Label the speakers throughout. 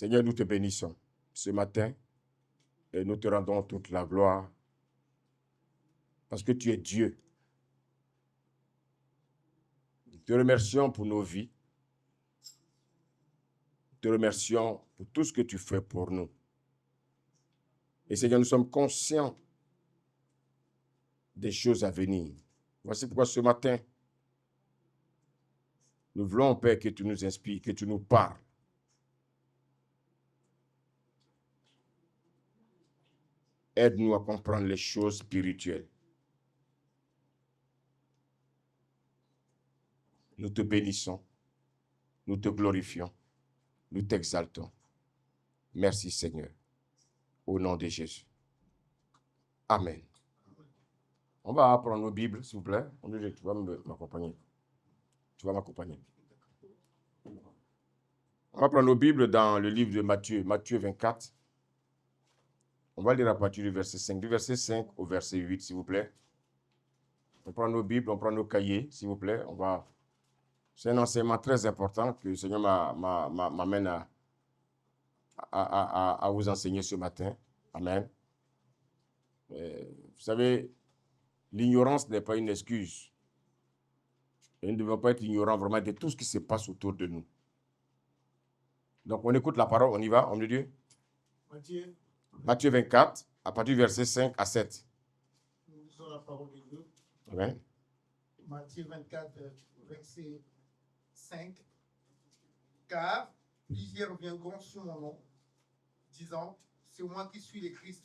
Speaker 1: Seigneur, nous te bénissons ce matin et nous te rendons toute la gloire parce que tu es Dieu. Nous te remercions pour nos vies. Nous te remercions pour tout ce que tu fais pour nous. Et Seigneur, nous sommes conscients des choses à venir. Voici pourquoi ce matin, nous voulons, Père, que tu nous inspires, que tu nous parles. Aide-nous à comprendre les choses spirituelles. Nous te bénissons, nous te glorifions, nous t'exaltons. Merci Seigneur, au nom de Jésus. Amen. On va prendre nos Bibles, s'il vous plaît. Tu vas m'accompagner. Tu vas m'accompagner. On va prendre nos Bibles dans le livre de Matthieu, Matthieu 24. On va lire à partir du verset 5. Du verset 5 au verset 8, s'il vous plaît. On prend nos Bibles, on prend nos cahiers, s'il vous plaît. C'est un enseignement très important que le Seigneur m'amène à vous enseigner ce matin. Amen. Vous savez, l'ignorance n'est pas une excuse. Et nous ne devons pas être ignorants vraiment de tout ce qui se passe autour de nous. Donc, on écoute la parole, on y va, homme de Dieu. Matthieu 24, à partir du verset 5 à 7.
Speaker 2: Nous lisons la parole de Dieu.
Speaker 1: Amen.
Speaker 2: Matthieu 24, verset 5. Car plusieurs viendront sous mon nom, disant, c'est moi qui suis le Christ,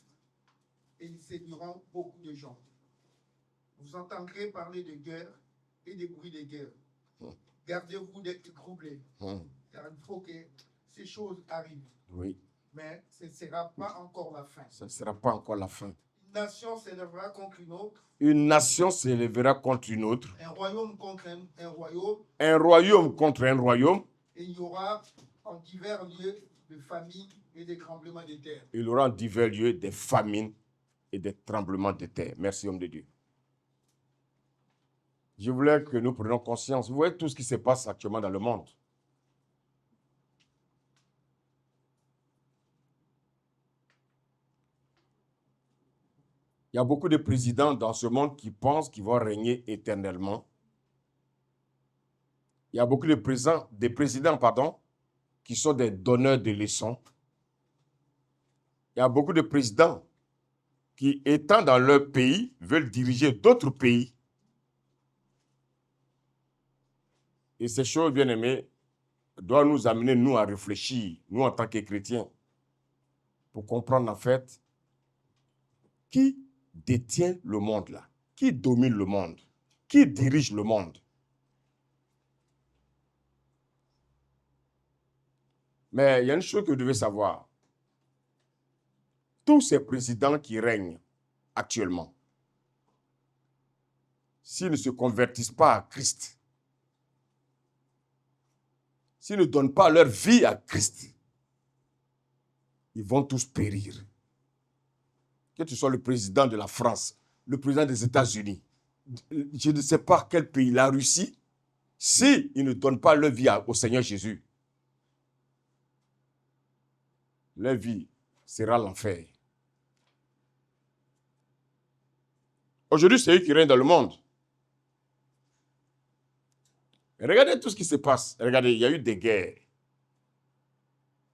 Speaker 2: et ils séduiront beaucoup de gens. Vous entendrez parler de guerre et des bruits de guerre. Gardez-vous d'être troublés, car il faut que ces choses arrivent.
Speaker 1: Oui.
Speaker 2: Mais ce ne sera pas encore la fin.
Speaker 1: Ce ne sera pas encore la fin.
Speaker 2: Une nation s'élèvera contre une autre.
Speaker 1: Une nation s'élèvera contre une autre.
Speaker 2: Un royaume contre un royaume.
Speaker 1: Un royaume contre un royaume.
Speaker 2: Et il y aura en divers lieux de famines et des tremblements de terre.
Speaker 1: Il y aura en divers lieux des famines et des tremblements de terre. Merci, homme de Dieu. Je voulais que nous prenions conscience. Vous voyez tout ce qui se passe actuellement dans le monde. Il y a beaucoup de présidents dans ce monde qui pensent qu'ils vont régner éternellement. Il y a beaucoup de présidents qui sont des donneurs de leçons. Il y a beaucoup de présidents qui, étant dans leur pays, veulent diriger d'autres pays. Et ces choses, bien aimées, doivent nous amener, nous, à réfléchir, nous, en tant que chrétiens, pour comprendre, en fait, qui détient le monde là, qui domine le monde, qui dirige le monde. Mais il y a une chose que vous devez savoir. Tous ces présidents qui règnent actuellement, s'ils ne se convertissent pas à Christ, s'ils ne donnent pas leur vie à Christ, ils vont tous périr. Que tu sois le président de la France, le président des États-Unis, je ne sais pas quel pays, la Russie, s'ils ne donnent pas leur vie au Seigneur Jésus, leur vie sera l'enfer. Aujourd'hui, c'est eux qui règnent dans le monde. Et regardez tout ce qui se passe. Regardez, il y a eu des guerres.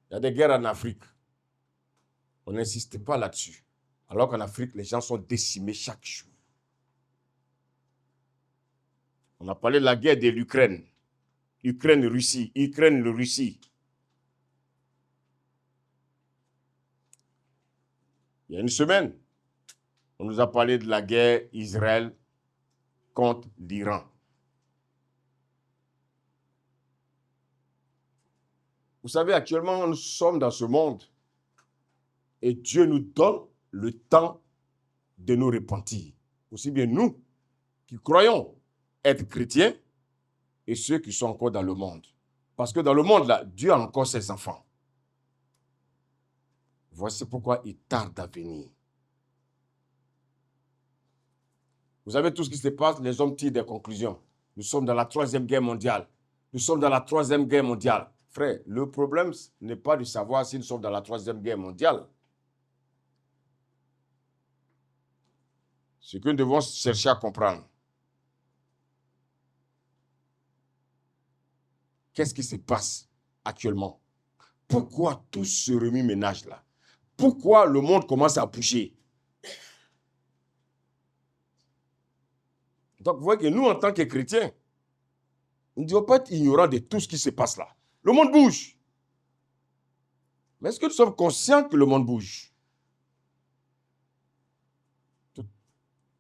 Speaker 1: Il y a des guerres en Afrique. On n'insiste pas là-dessus. Alors qu'en Afrique, les gens sont décimés chaque jour. On a parlé de la guerre de l'Ukraine. Ukraine-Russie. Ukraine-Russie. Il y a une semaine, on nous a parlé de la guerre Israël contre l'Iran. Vous savez, actuellement, nous sommes dans ce monde et Dieu nous donne le temps de nous repentir. Aussi bien nous qui croyons être chrétiens et ceux qui sont encore dans le monde. Parce que dans le monde, là, Dieu a encore ses enfants. Voici pourquoi il tarde à venir. Vous savez tout ce qui se passe, les hommes tirent des conclusions. Nous sommes dans la 3e guerre mondiale. Nous sommes dans la 3e guerre mondiale. Frère, le problème n'est pas de savoir si nous sommes dans la 3e guerre mondiale. Ce que nous devons chercher à comprendre, qu'est-ce qui se passe actuellement? Pourquoi tout ce remue-ménage là? Pourquoi le monde commence à bouger? Donc, vous voyez que nous, en tant que chrétiens, nous ne devons pas être ignorants de tout ce qui se passe là. Le monde bouge. Mais est-ce que nous sommes conscients que le monde bouge?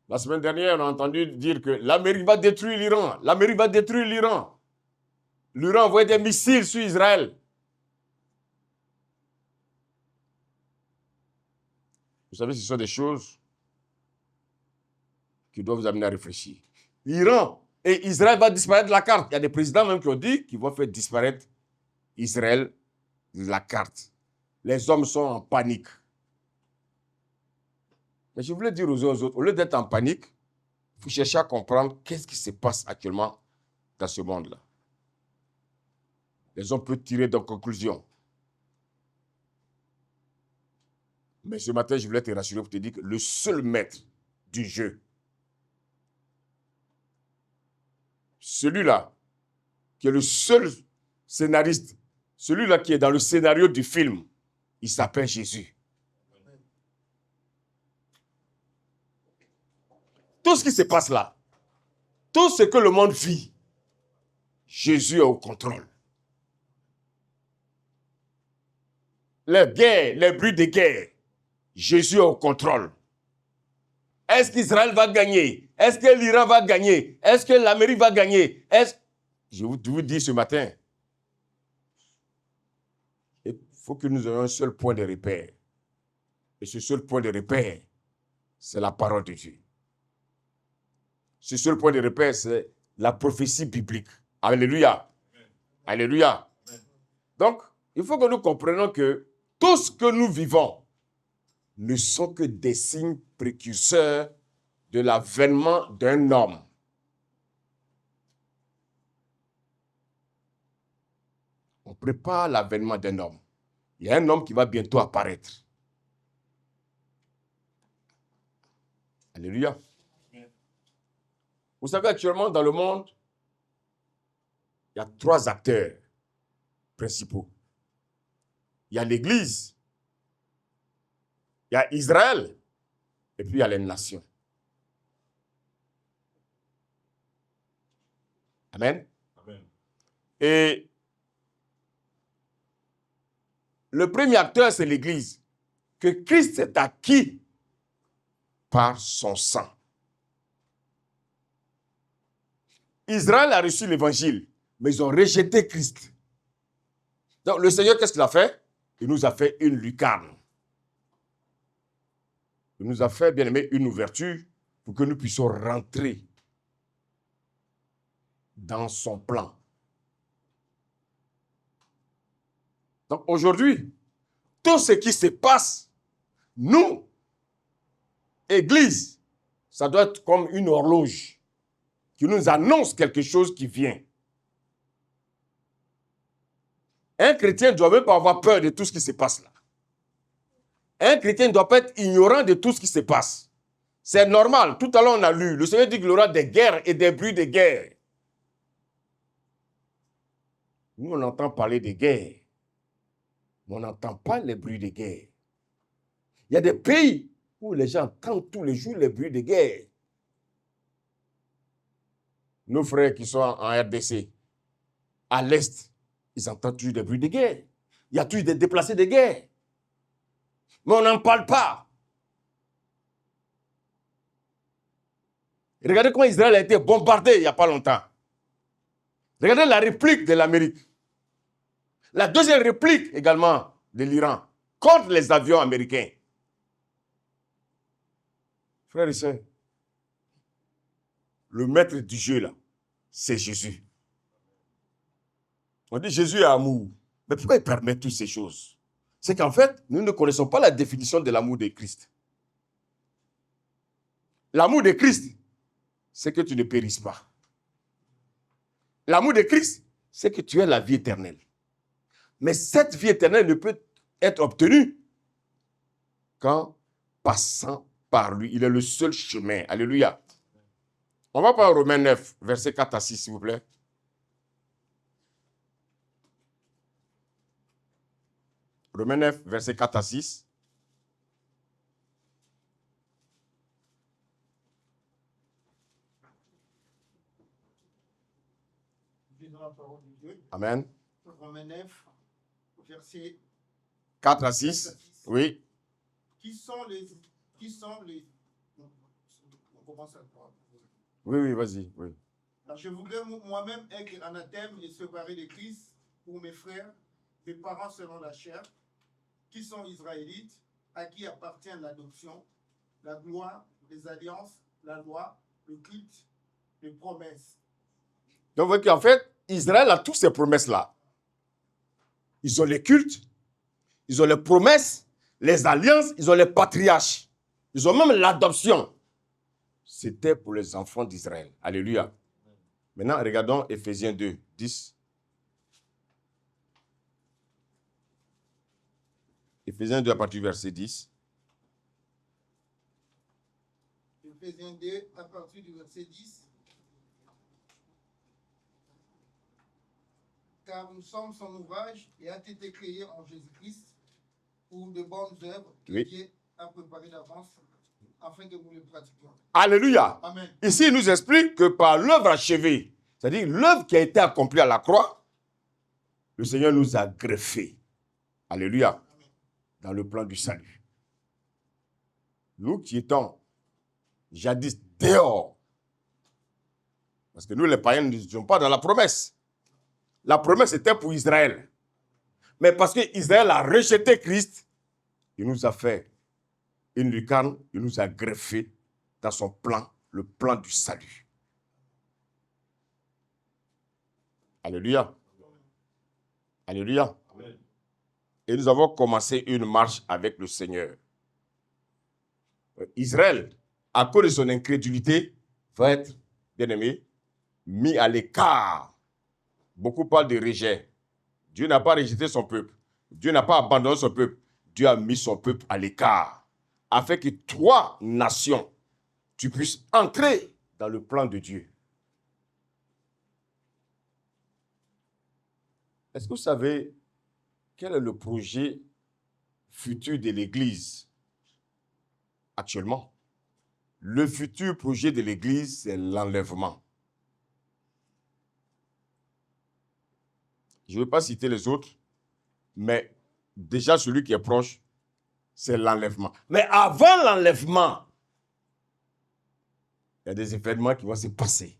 Speaker 1: La semaine dernière, on a entendu dire que l'Amérique va détruire l'Iran. L'Amérique va détruire l'Iran. L'Iran envoie des missiles sur Israël. Vous savez, ce sont des choses qui doivent vous amener à réfléchir. L'Iran et Israël va disparaître de la carte. Il y a des présidents même qui ont dit qu'ils vont faire disparaître Israël de la carte. Les hommes sont en panique. Mais je voulais dire aux autres, au lieu d'être en panique, il faut chercher à comprendre qu'est-ce qui se passe actuellement dans ce monde-là. Les hommes peuvent tirer des conclusions. Mais ce matin, je voulais te rassurer pour te dire que le seul maître du jeu, celui-là, qui est le seul scénariste, celui-là qui est dans le scénario du film, il s'appelle Jésus. Tout ce qui se passe là, tout ce que le monde vit, Jésus est au contrôle. Les guerres, les bruits de guerre, Jésus est au contrôle. Est-ce qu'Israël va gagner? Est-ce que l'Iran va gagner? Est-ce que l'Amérique va gagner? Je vous dis ce matin, il faut que nous ayons un seul point de repère. Et ce seul point de repère, c'est la parole de Dieu. Ce seul point de repère, c'est la prophétie biblique. Alléluia. Amen. Alléluia. Amen. Donc, il faut que nous comprenions que tout ce que nous vivons ne sont que des signes précurseurs de l'avènement d'un homme. On prépare l'avènement d'un homme. Il y a un homme qui va bientôt apparaître. Alléluia. Vous savez, actuellement, dans le monde, il y a 3 acteurs principaux. Il y a l'Église, il y a Israël, et puis il y a les nations. Amen. Amen. Et le premier acteur, c'est l'Église, que Christ est acquis par son sang. Israël a reçu l'évangile, mais ils ont rejeté Christ. Donc le Seigneur, qu'est-ce qu'il a fait? Il nous a fait une lucarne. Il nous a fait, bien aimé, une ouverture pour que nous puissions rentrer dans son plan. Donc aujourd'hui, tout ce qui se passe, nous, Église, ça doit être comme une horloge qui nous annonce quelque chose qui vient. Un chrétien ne doit même pas avoir peur de tout ce qui se passe là. Un chrétien ne doit pas être ignorant de tout ce qui se passe. C'est normal. Tout à l'heure, on a lu. Le Seigneur dit qu'il y aura des guerres et des bruits de guerre. Nous, on entend parler de guerre. Mais on n'entend pas les bruits de guerre. Il y a des pays où les gens entendent tous les jours les bruits de guerre. Nos frères qui sont en RDC, à l'Est, ils entendent toujours des bruits de guerre. Il y a toujours des déplacés de guerre. Mais on n'en parle pas. Regardez comment Israël a été bombardé il n'y a pas longtemps. Regardez la réplique de l'Amérique. La deuxième réplique également de l'Iran contre les avions américains. Frères et sœurs, le maître du jeu là, c'est Jésus. On dit Jésus est amour. Mais pourquoi il permet toutes ces choses? C'est qu'en fait, nous ne connaissons pas la définition de l'amour de Christ. L'amour de Christ, c'est que tu ne périsses pas. L'amour de Christ, c'est que tu aies la vie éternelle. Mais cette vie éternelle ne peut être obtenue qu'en passant par lui. Il est le seul chemin. Alléluia. On va pas à Romains 9, versets 4 à 6, s'il vous plaît. Romains 9, versets 4 à 6.
Speaker 2: Lisons la parole de Dieu.
Speaker 1: Amen.
Speaker 2: Romains 9, verset
Speaker 1: 4 à 6. Oui.
Speaker 2: Qui sont les... On commence à voir.
Speaker 1: Oui, vas-y. Oui.
Speaker 2: Alors, je voudrais moi-même être anathème et séparer de Christ pour mes frères, mes parents selon la chair, qui sont israélites, à qui appartient l'adoption, la gloire, les alliances, la loi, le culte, les promesses.
Speaker 1: Donc, vous voyez qu'en fait, Israël a toutes ces promesses-là. Ils ont les cultes, ils ont les promesses, les alliances, ils ont les patriarches. Ils ont même l'adoption. C'était pour les enfants d'Israël. Alléluia. Maintenant, regardons Éphésiens 2, 10. Éphésiens 2 à partir du verset 10.
Speaker 2: Éphésiens 2 à partir du verset 10. Car nous sommes son ouvrage et a été créé en Jésus-Christ pour de bonnes œuvres que Dieu a préparées d'avance afin que nous les pratiquions.
Speaker 1: Alléluia.
Speaker 2: Amen.
Speaker 1: Ici, il nous explique que par l'œuvre achevée, c'est-à-dire l'œuvre qui a été accomplie à la croix, le Seigneur nous a greffés. Alléluia.
Speaker 2: Amen.
Speaker 1: Dans le plan du salut. Nous qui étions jadis dehors, parce que nous, les païens, ne sommes pas dans la promesse. La promesse était pour Israël. Mais parce que Israël a rejeté Christ, il nous a fait une lucarne, il nous a greffé dans son plan, le plan du salut. Alléluia. Alléluia.
Speaker 2: Amen.
Speaker 1: Et nous avons commencé une marche avec le Seigneur. Israël, à cause de son incrédulité, va être, bien aimé, mis à l'écart. Beaucoup parlent de rejet. Dieu n'a pas rejeté son peuple. Dieu n'a pas abandonné son peuple. Dieu a mis son peuple à l'écart. Afin que toi, nation, tu puisses entrer dans le plan de Dieu. Est-ce que vous savez quel est le projet futur de l'Église actuellement? Le futur projet de l'Église, c'est l'enlèvement. Je ne vais pas citer les autres, mais déjà celui qui est proche, c'est l'enlèvement. Mais avant l'enlèvement, il y a des événements qui vont se passer.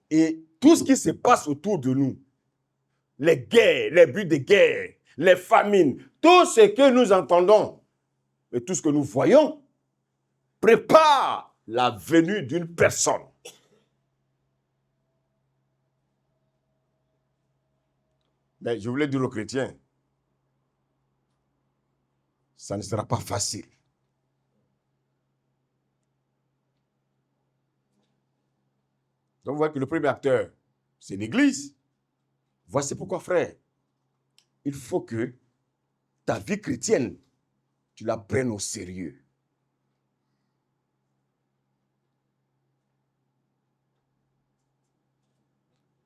Speaker 1: Et tout ce qui se passe autour de nous, les guerres, les buts de guerre, les famines, tout ce que nous entendons et tout ce que nous voyons, prépare la venue d'une personne. Mais je voulais dire aux chrétiens, ça ne sera pas facile. Donc vous voyez que le premier acteur, c'est l'Église. Voici pourquoi, frère, il faut que ta vie chrétienne, tu la prennes au sérieux.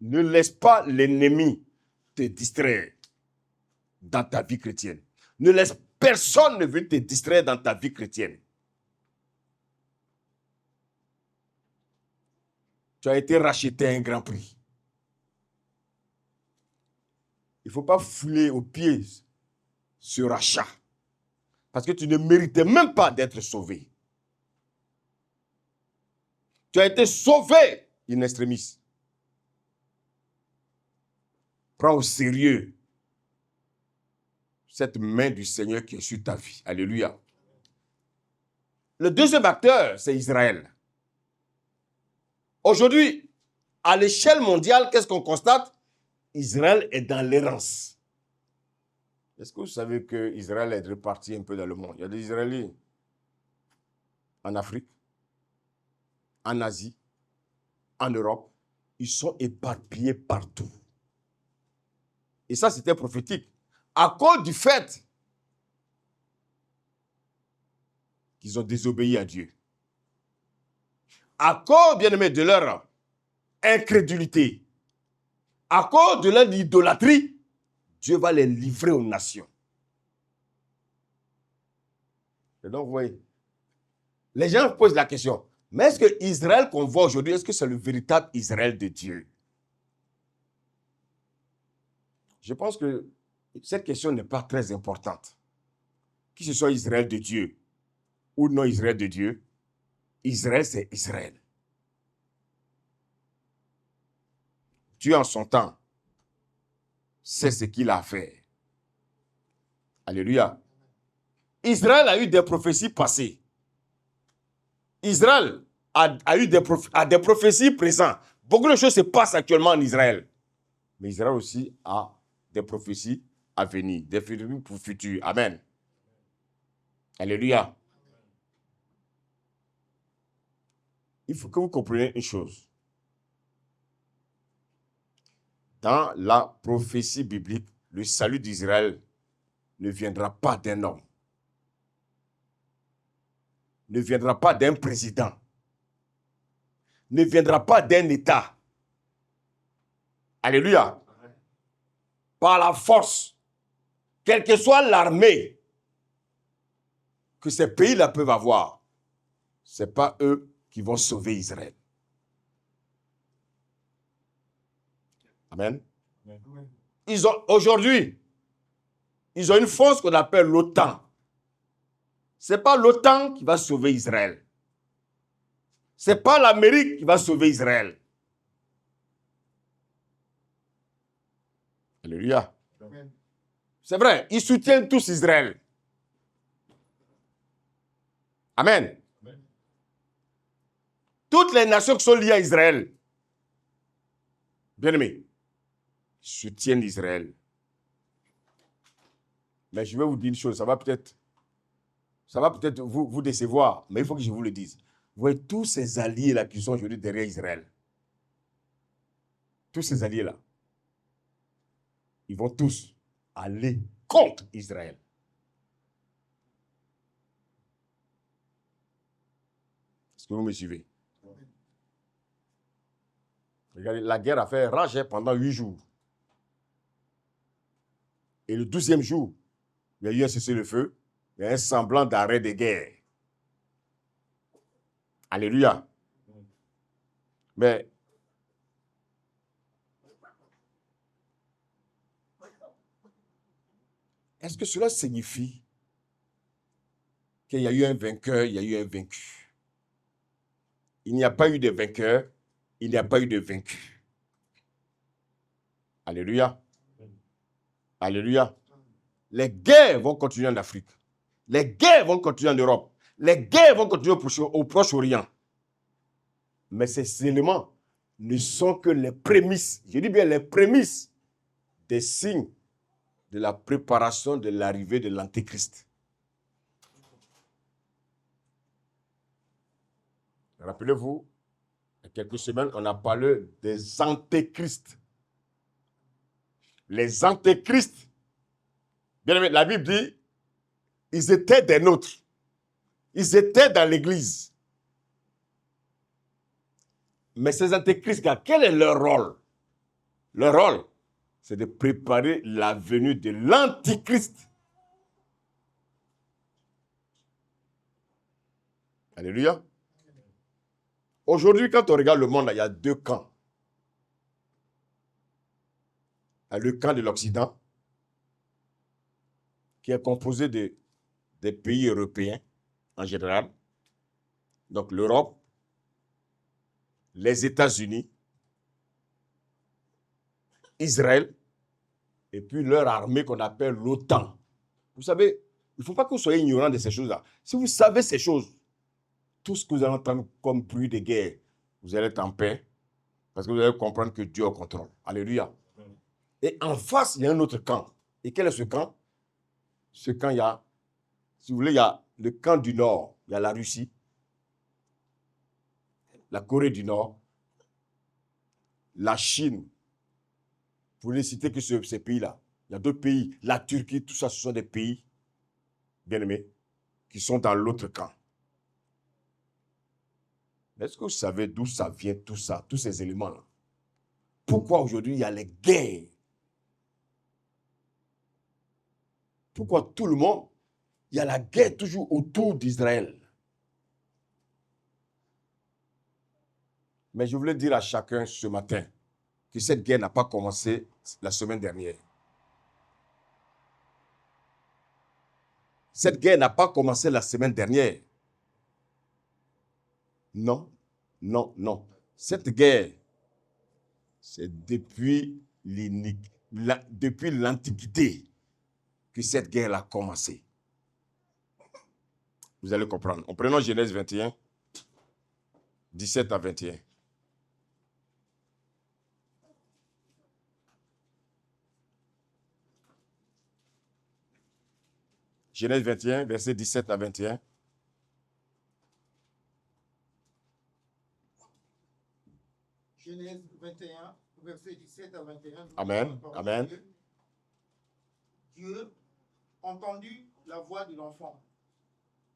Speaker 1: Ne laisse pas l'ennemi te distraire dans ta vie chrétienne. Ne laisse personne ne venir te distraire dans ta vie chrétienne. Tu as été racheté à un grand prix. Il ne faut pas fouler aux pieds ce rachat. Parce que tu ne méritais même pas d'être sauvé. Tu as été sauvé in extremis. Prends au sérieux cette main du Seigneur qui est sur ta vie. Alléluia. Le deuxième acteur, c'est Israël. Aujourd'hui, à l'échelle mondiale, qu'est-ce qu'on constate? Israël est dans l'errance. Est-ce que vous savez qu'Israël est réparti un peu dans le monde? Il y a des Israéliens en Afrique, en Asie, en Europe. Ils sont éparpillés partout. Et ça, c'était prophétique. À cause du fait qu'ils ont désobéi à Dieu. À cause, bien aimé, de leur incrédulité. À cause de leur idolâtrie, Dieu va les livrer aux nations. Et donc, vous voyez, les gens posent la question, mais est-ce que Israël qu'on voit aujourd'hui, est-ce que c'est le véritable Israël de Dieu? Je pense que cette question n'est pas très importante. Que ce soit Israël de Dieu ou non Israël de Dieu, Israël, c'est Israël. Dieu, en son temps, sait ce qu'il a fait. Alléluia. Israël a eu des prophéties passées. Israël a eu des prophéties présentes. Beaucoup de choses se passent actuellement en Israël. Mais Israël aussi a des prophéties à venir, des prophéties pour le futur. Amen. Alléluia. Il faut que vous compreniez une chose. Dans la prophétie biblique, le salut d'Israël ne viendra pas d'un homme. Ne viendra pas d'un président. Ne viendra pas d'un État. Alléluia. Par la force, quelle que soit l'armée que ces pays-là peuvent avoir, ce n'est pas eux qui vont sauver Israël. Amen. Aujourd'hui, ils ont une force qu'on appelle l'OTAN. Ce n'est pas l'OTAN qui va sauver Israël. Ce n'est pas l'Amérique qui va sauver Israël. Alléluia. C'est vrai, ils soutiennent tous Israël. Amen. Toutes les nations qui sont liées à Israël, bien aimés, soutiennent Israël. Mais je vais vous dire une chose, ça va peut-être vous décevoir, mais il faut que je vous le dise. Vous voyez tous ces alliés-là qui sont aujourd'hui derrière Israël, tous ces alliés-là, ils vont tous aller contre Israël. Est-ce que vous me suivez? Regardez, la guerre a fait rage pendant 8 jours. Et le 12e jour, il y a eu un cessez-le-feu, il y a un semblant d'arrêt de guerre. Alléluia. Mais est-ce que cela signifie qu'il y a eu un vainqueur, il y a eu un vaincu? Il n'y a pas eu de vainqueur, il n'y a pas eu de vaincu. Alléluia. Alléluia. Les guerres vont continuer en Afrique. Les guerres vont continuer en Europe. Les guerres vont continuer au Proche-Orient. Mais ces éléments ne sont que les prémices, je dis bien les prémices des signes de la préparation de l'arrivée de l'Antéchrist. Rappelez-vous, il y a quelques semaines, on a parlé des antéchrists. Les antéchrists, bien aimé, la Bible dit, ils étaient des nôtres. Ils étaient dans l'église. Mais ces antéchrists, quel est leur rôle? Leur rôle, c'est de préparer la venue de l'antichrist. Alléluia. Aujourd'hui, quand on regarde le monde, il y a 2 camps. Il y a le camp de l'Occident, qui est composé des pays européens en général, donc l'Europe, les États-Unis, Israël, et puis leur armée qu'on appelle l'OTAN. Vous savez, il ne faut pas que vous soyez ignorants de ces choses-là. Si vous savez ces choses, tout ce que vous allez entendre comme bruit de guerre, vous allez être en paix, parce que vous allez comprendre que Dieu est au contrôle. Alléluia. Et en face, il y a un autre camp. Et quel est ce camp? Ce camp, il y a, si vous voulez, il y a le camp du Nord, il y a la Russie, la Corée du Nord, la Chine, Pour ne citer que ces pays-là. Il y a d'autres pays. La Turquie, tout ça, ce sont des pays, bien aimés, qui sont dans l'autre camp. Est-ce que vous savez d'où ça vient, tout ça, tous ces éléments-là? Pourquoi aujourd'hui il y a les guerres? Pourquoi tout le monde, il y a la guerre toujours autour d'Israël? Mais je voulais dire à chacun ce matin que cette guerre n'a pas commencé la semaine dernière. Cette guerre n'a pas commencé la semaine dernière. Non, non, non. Cette guerre, c'est depuis l'Antiquité que cette guerre a commencé. Vous allez comprendre. En prenant Genèse 21, 17 à 21. Genèse 21, versets 17 à 21.
Speaker 2: Genèse 21, versets 17 à 21.
Speaker 1: Amen. Amen.
Speaker 2: Dieu entendit la voix de l'enfant.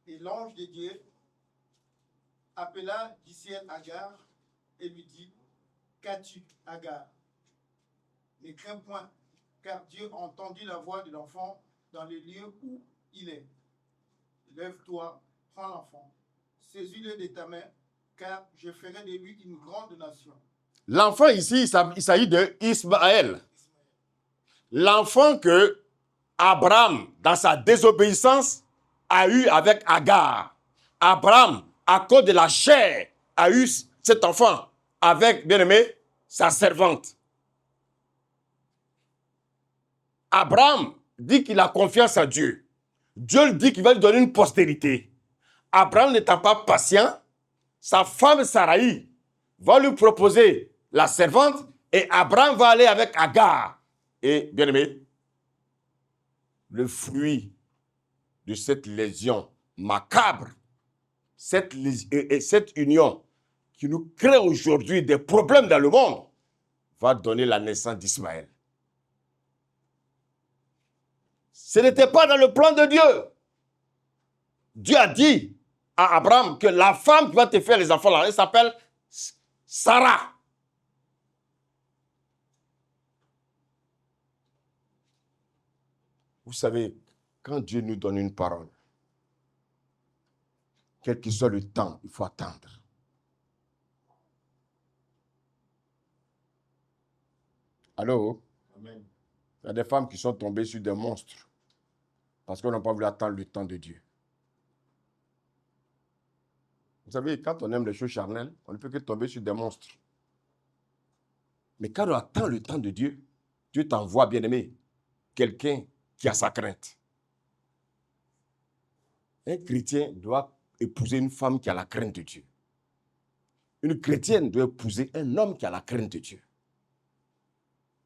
Speaker 2: Et l'ange de Dieu appela du ciel Agar et lui dit, qu'as-tu, Agar? Ne crains point, car Dieu a entendu la voix de l'enfant dans le lieu où il est. Lève-toi, prends l'enfant, saisis-le de ta main, car je ferai de lui une grande nation.
Speaker 1: L'enfant ici, il s'agit d'Ismaël. L'enfant que Abraham, dans sa désobéissance, a eu avec Agar. Abraham, à cause de la chair, a eu cet enfant avec, bien aimé, sa servante. Abraham dit qu'il a confiance en Dieu. Dieu lui dit qu'il va lui donner une postérité. Abraham n'étant pas patient, sa femme Sarai va lui proposer la servante et Abraham va aller avec Agar. Et, bien aimé, le fruit de cette lésion macabre, cette union qui nous crée aujourd'hui des problèmes dans le monde, va donner la naissance d'Ismaël. Ce n'était pas dans le plan de Dieu. Dieu a dit à Abraham que la femme qui va te faire les enfants là, elle s'appelle Sarah. Vous savez, quand Dieu nous donne une parole, quel que soit le temps, il faut attendre. Allô? Amen. Il y a des femmes qui sont tombées sur des monstres parce qu'on n'a pas voulu attendre le temps de Dieu. Vous savez, quand on aime les choses charnelles, on ne peut que tomber sur des monstres. Mais quand on attend le temps de Dieu, Dieu t'envoie, bien-aimé, quelqu'un qui a sa crainte. Un chrétien doit épouser une femme qui a la crainte de Dieu. Une chrétienne doit épouser un homme qui a la crainte de Dieu.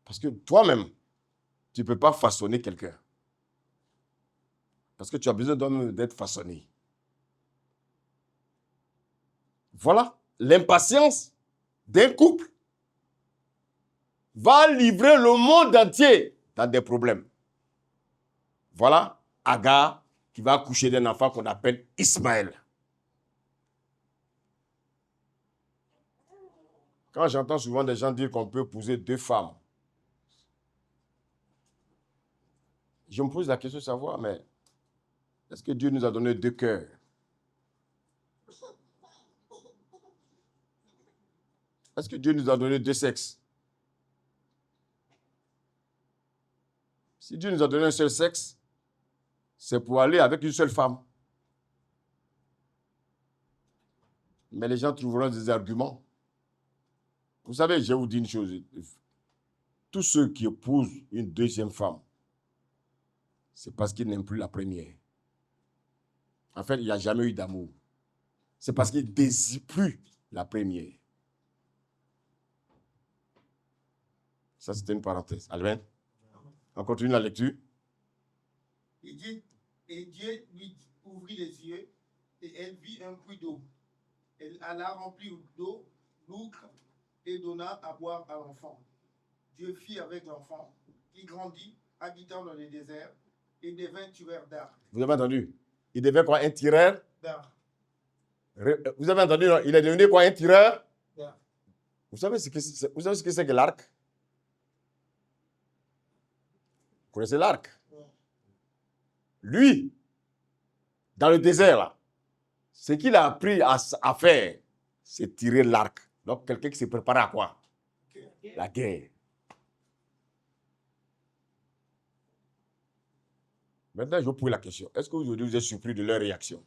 Speaker 1: Parce que toi-même, tu ne peux pas façonner quelqu'un. Parce que tu as besoin d'homme d'être façonné. Voilà, l'impatience d'un couple va livrer le monde entier dans des problèmes. Voilà Agar qui va accoucher d'un enfant qu'on appelle Ismaël. Quand j'entends souvent des gens dire qu'on peut épouser deux femmes, je me pose la question de savoir, mais est-ce que Dieu nous a donné deux cœurs? Est-ce que Dieu nous a donné deux sexes? Si Dieu nous a donné un seul sexe, c'est pour aller avec une seule femme. Mais les gens trouveront des arguments. Vous savez, je vais vous dire une chose. Tous ceux qui épousent une deuxième femme, c'est parce qu'ils n'aiment plus la première. En fait, il n'y a jamais eu d'amour. C'est parce qu'ils ne désirent plus la première. Ça, c'était une parenthèse. Amen. On continue la lecture.
Speaker 2: Et Dieu lui ouvrit les yeux et elle vit un puits d'eau. Elle alla remplir d'eau l'outre et donna à boire à l'enfant. Dieu fit avec l'enfant, qui grandit, habitant dans le désert, et devint tueur d'arbres.
Speaker 1: Vous avez entendu? Il devait quoi? Un tireur?
Speaker 2: D'arbres.
Speaker 1: Vous avez entendu? Non? Il est devenu quoi? Un tireur?
Speaker 2: D'arbres.
Speaker 1: Vous savez ce que c'est que l'arc? Vous connaissez l'arc?
Speaker 2: Ouais.
Speaker 1: Lui, dans le désert, là, ce qu'il a appris à faire, c'est tirer l'arc. Donc, quelqu'un qui s'est préparé à quoi? La guerre. Maintenant, je vous pose la question. Est-ce qu'aujourd'hui, vous êtes surpris de leur réaction?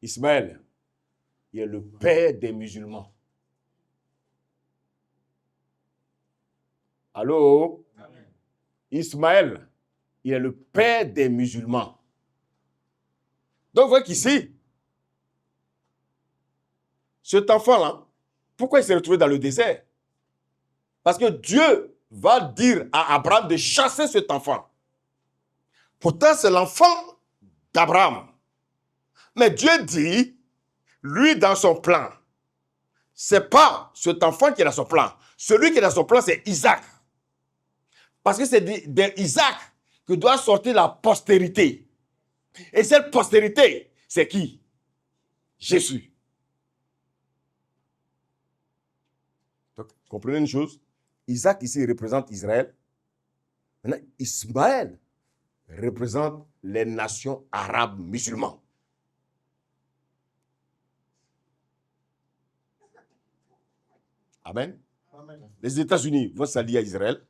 Speaker 1: Ismaël, il est le père des musulmans. Allô?
Speaker 2: Amen.
Speaker 1: Ismaël, il est le père des musulmans. Donc, vous voyez qu'ici, cet enfant-là, pourquoi il s'est retrouvé dans le désert? Parce que Dieu va dire à Abraham de chasser cet enfant. Pourtant, c'est l'enfant d'Abraham. Mais Dieu dit, lui, dans son plan, c'est pas cet enfant qui est dans son plan. Celui qui est dans son plan, c'est Isaac. Parce que c'est d'Isaac que doit sortir la postérité. Et cette postérité, c'est qui? Jésus. Donc, comprenez une chose? Isaac ici représente Israël. Maintenant, Ismaël représente les nations arabes musulmanes. Amen.
Speaker 2: Amen.
Speaker 1: Les États-Unis vont s'allier à Israël.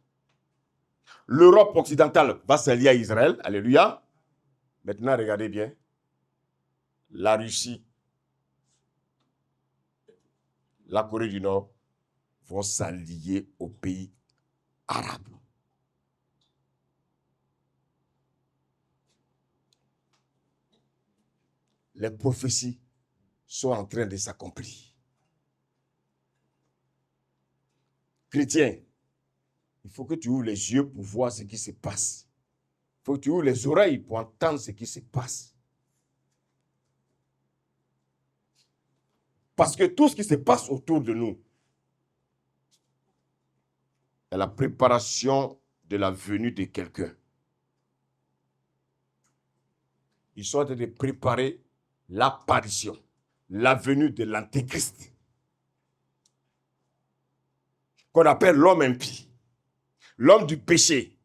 Speaker 1: L'Europe occidentale va s'allier à Israël. Alléluia. Maintenant, regardez bien. La Russie, la Corée du Nord vont s'allier aux pays arabes. Les prophéties sont en train de s'accomplir. Chrétien, il faut que tu ouvres les yeux pour voir ce qui se passe. Il faut que tu ouvres les oreilles pour entendre ce qui se passe. Parce que tout ce qui se passe autour de nous est la préparation de la venue de quelqu'un. Ils sont en train de préparer l'apparition, la venue de l'Antéchrist, qu'on appelle l'homme impie, l'homme du péché.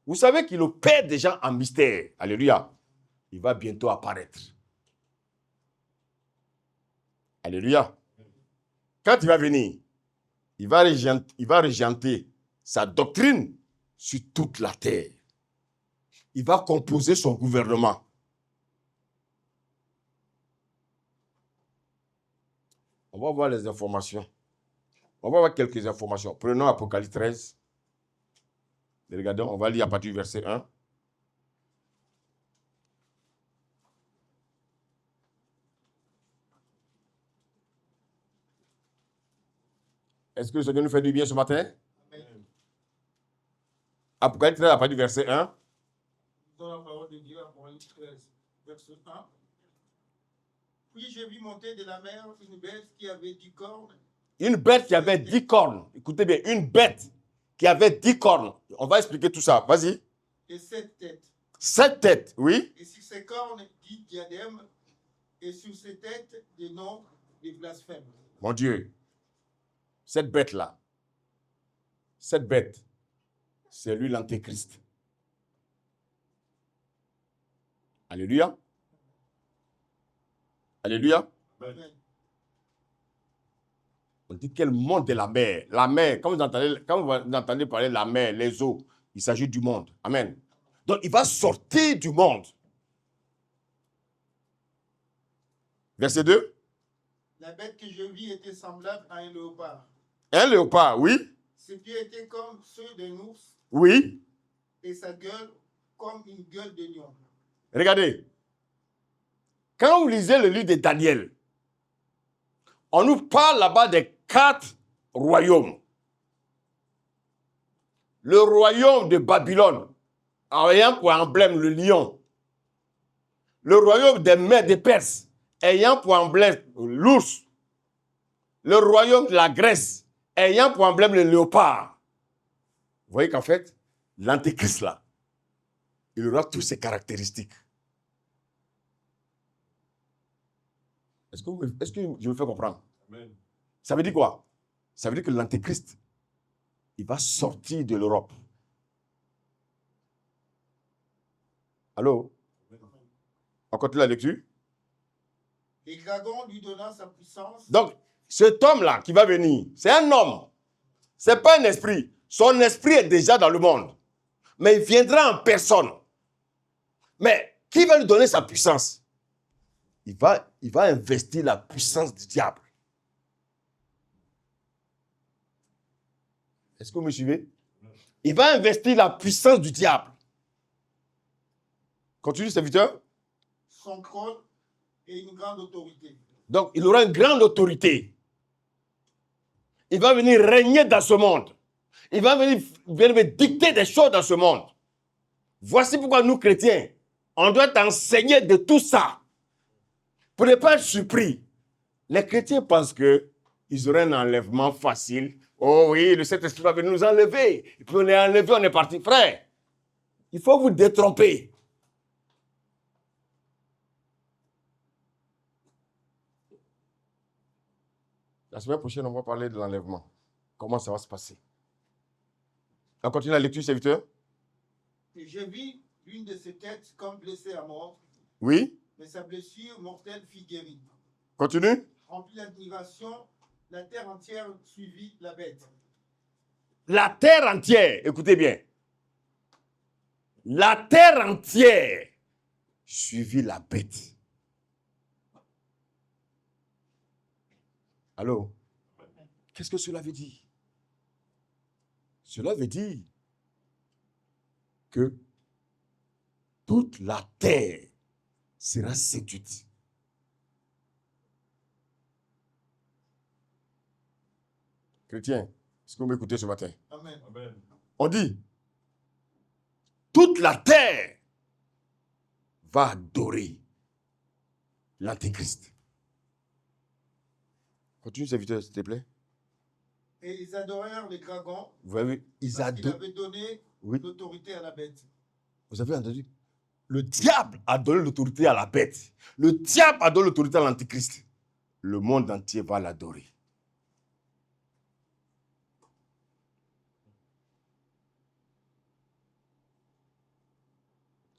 Speaker 1: Vous savez qu'il opère déjà en mystère. Alléluia. Il va bientôt apparaître. Alléluia. Quand il va venir, il va régenter sa doctrine sur toute la terre. Il va composer son gouvernement. On va voir les informations. On va voir quelques informations. Prenons Apocalypse 13. Regardons, on va lire à partir du verset 1. Est-ce que le Seigneur nous fait du bien ce matin?
Speaker 2: Amen.
Speaker 1: Apocalypse 13 à partir du verset 1.
Speaker 2: Dans la parole de Dieu, Apocalypse 13, verset 1. Puis j'ai vu monter de la mer une bête qui avait 10 cornes.
Speaker 1: Une bête qui avait 10 cornes. Écoutez bien, une bête qui avait 10 cornes. On va expliquer tout ça. Vas-y.
Speaker 2: Et 7 têtes.
Speaker 1: 7 têtes, oui.
Speaker 2: Et sur ces cornes, 10 diadèmes. Et sur ces têtes, des noms des blasphèmes.
Speaker 1: Mon Dieu, cette bête-là, cette bête, c'est lui l'Antéchrist. Alléluia. Alléluia.
Speaker 2: Amen.
Speaker 1: On dit quel monde est la mer. La mer, quand vous entendez parler de la mer, les eaux, il s'agit du monde. Amen. Donc, il va sortir du monde. Verset 2.
Speaker 2: La bête que je vis était semblable à un léopard.
Speaker 1: Un léopard, oui.
Speaker 2: Ses pieds étaient comme ceux d'un ours
Speaker 1: Oui.
Speaker 2: et sa gueule comme une gueule de lion.
Speaker 1: Regardez. Quand vous lisez le livre de Daniel, on nous parle là-bas des 4 royaumes. Le royaume de Babylone, ayant pour emblème le lion. Le royaume des Mèdes des Perses, ayant pour emblème l'ours. Le royaume de la Grèce, ayant pour emblème le léopard. Vous voyez qu'en fait, l'antéchrist là, il aura toutes ces caractéristiques. Est-ce que je me fais comprendre? Amen. Ça veut dire quoi? Ça veut dire que l'antéchrist, il va sortir de l'Europe. Allô? On continue la lecture?
Speaker 2: Et Dragon lui donna sa puissance.
Speaker 1: Donc, cet homme-là qui va venir, c'est un homme. Ce n'est pas un esprit. Son esprit est déjà dans le monde. Mais il viendra en personne. Mais qui va lui donner sa puissance? Il va investir la puissance du diable. Est-ce que vous me suivez? Il va investir la puissance du diable. Continue, serviteur.
Speaker 2: Son trône et une grande autorité.
Speaker 1: Donc, il aura une grande autorité. Il va venir régner dans ce monde. Il va venir dicter des choses dans ce monde. Voici pourquoi nous, chrétiens, on doit enseigner de tout ça. Pour ne pas être surpris. Les chrétiens pensent qu'ils auraient un enlèvement facile. Oh oui, le Saint-Esprit va venir nous enlever. Et puis on est enlevé, on est parti. Frère, il faut vous détromper. La semaine prochaine, on va parler de l'enlèvement. Comment ça va se passer? On continue la lecture, serviteur.
Speaker 2: Et je vis l'une de ses têtes comme blessée à mort.
Speaker 1: Oui.
Speaker 2: Mais sa blessure mortelle fut guérie.
Speaker 1: Continue.
Speaker 2: Remplie d'admiration, la terre entière suivit la bête.
Speaker 1: La terre entière, écoutez bien. La terre entière suivit la bête. Allô? Qu'est-ce que cela veut dire? Cela veut dire que toute la terre sera séduite. Chrétien, est-ce que vous m'écoutez ce matin?
Speaker 2: Amen.
Speaker 1: On dit, toute la terre va adorer l'Antéchrist. Continue, serviteur, s'il te plaît.
Speaker 2: Et ils adorèrent les dragons.
Speaker 1: Vous avez,
Speaker 2: Il avait donné l'autorité à la bête.
Speaker 1: Vous avez entendu? Le diable a donné l'autorité à la bête. Le diable a donné l'autorité à l'Antéchrist. Le monde entier va l'adorer.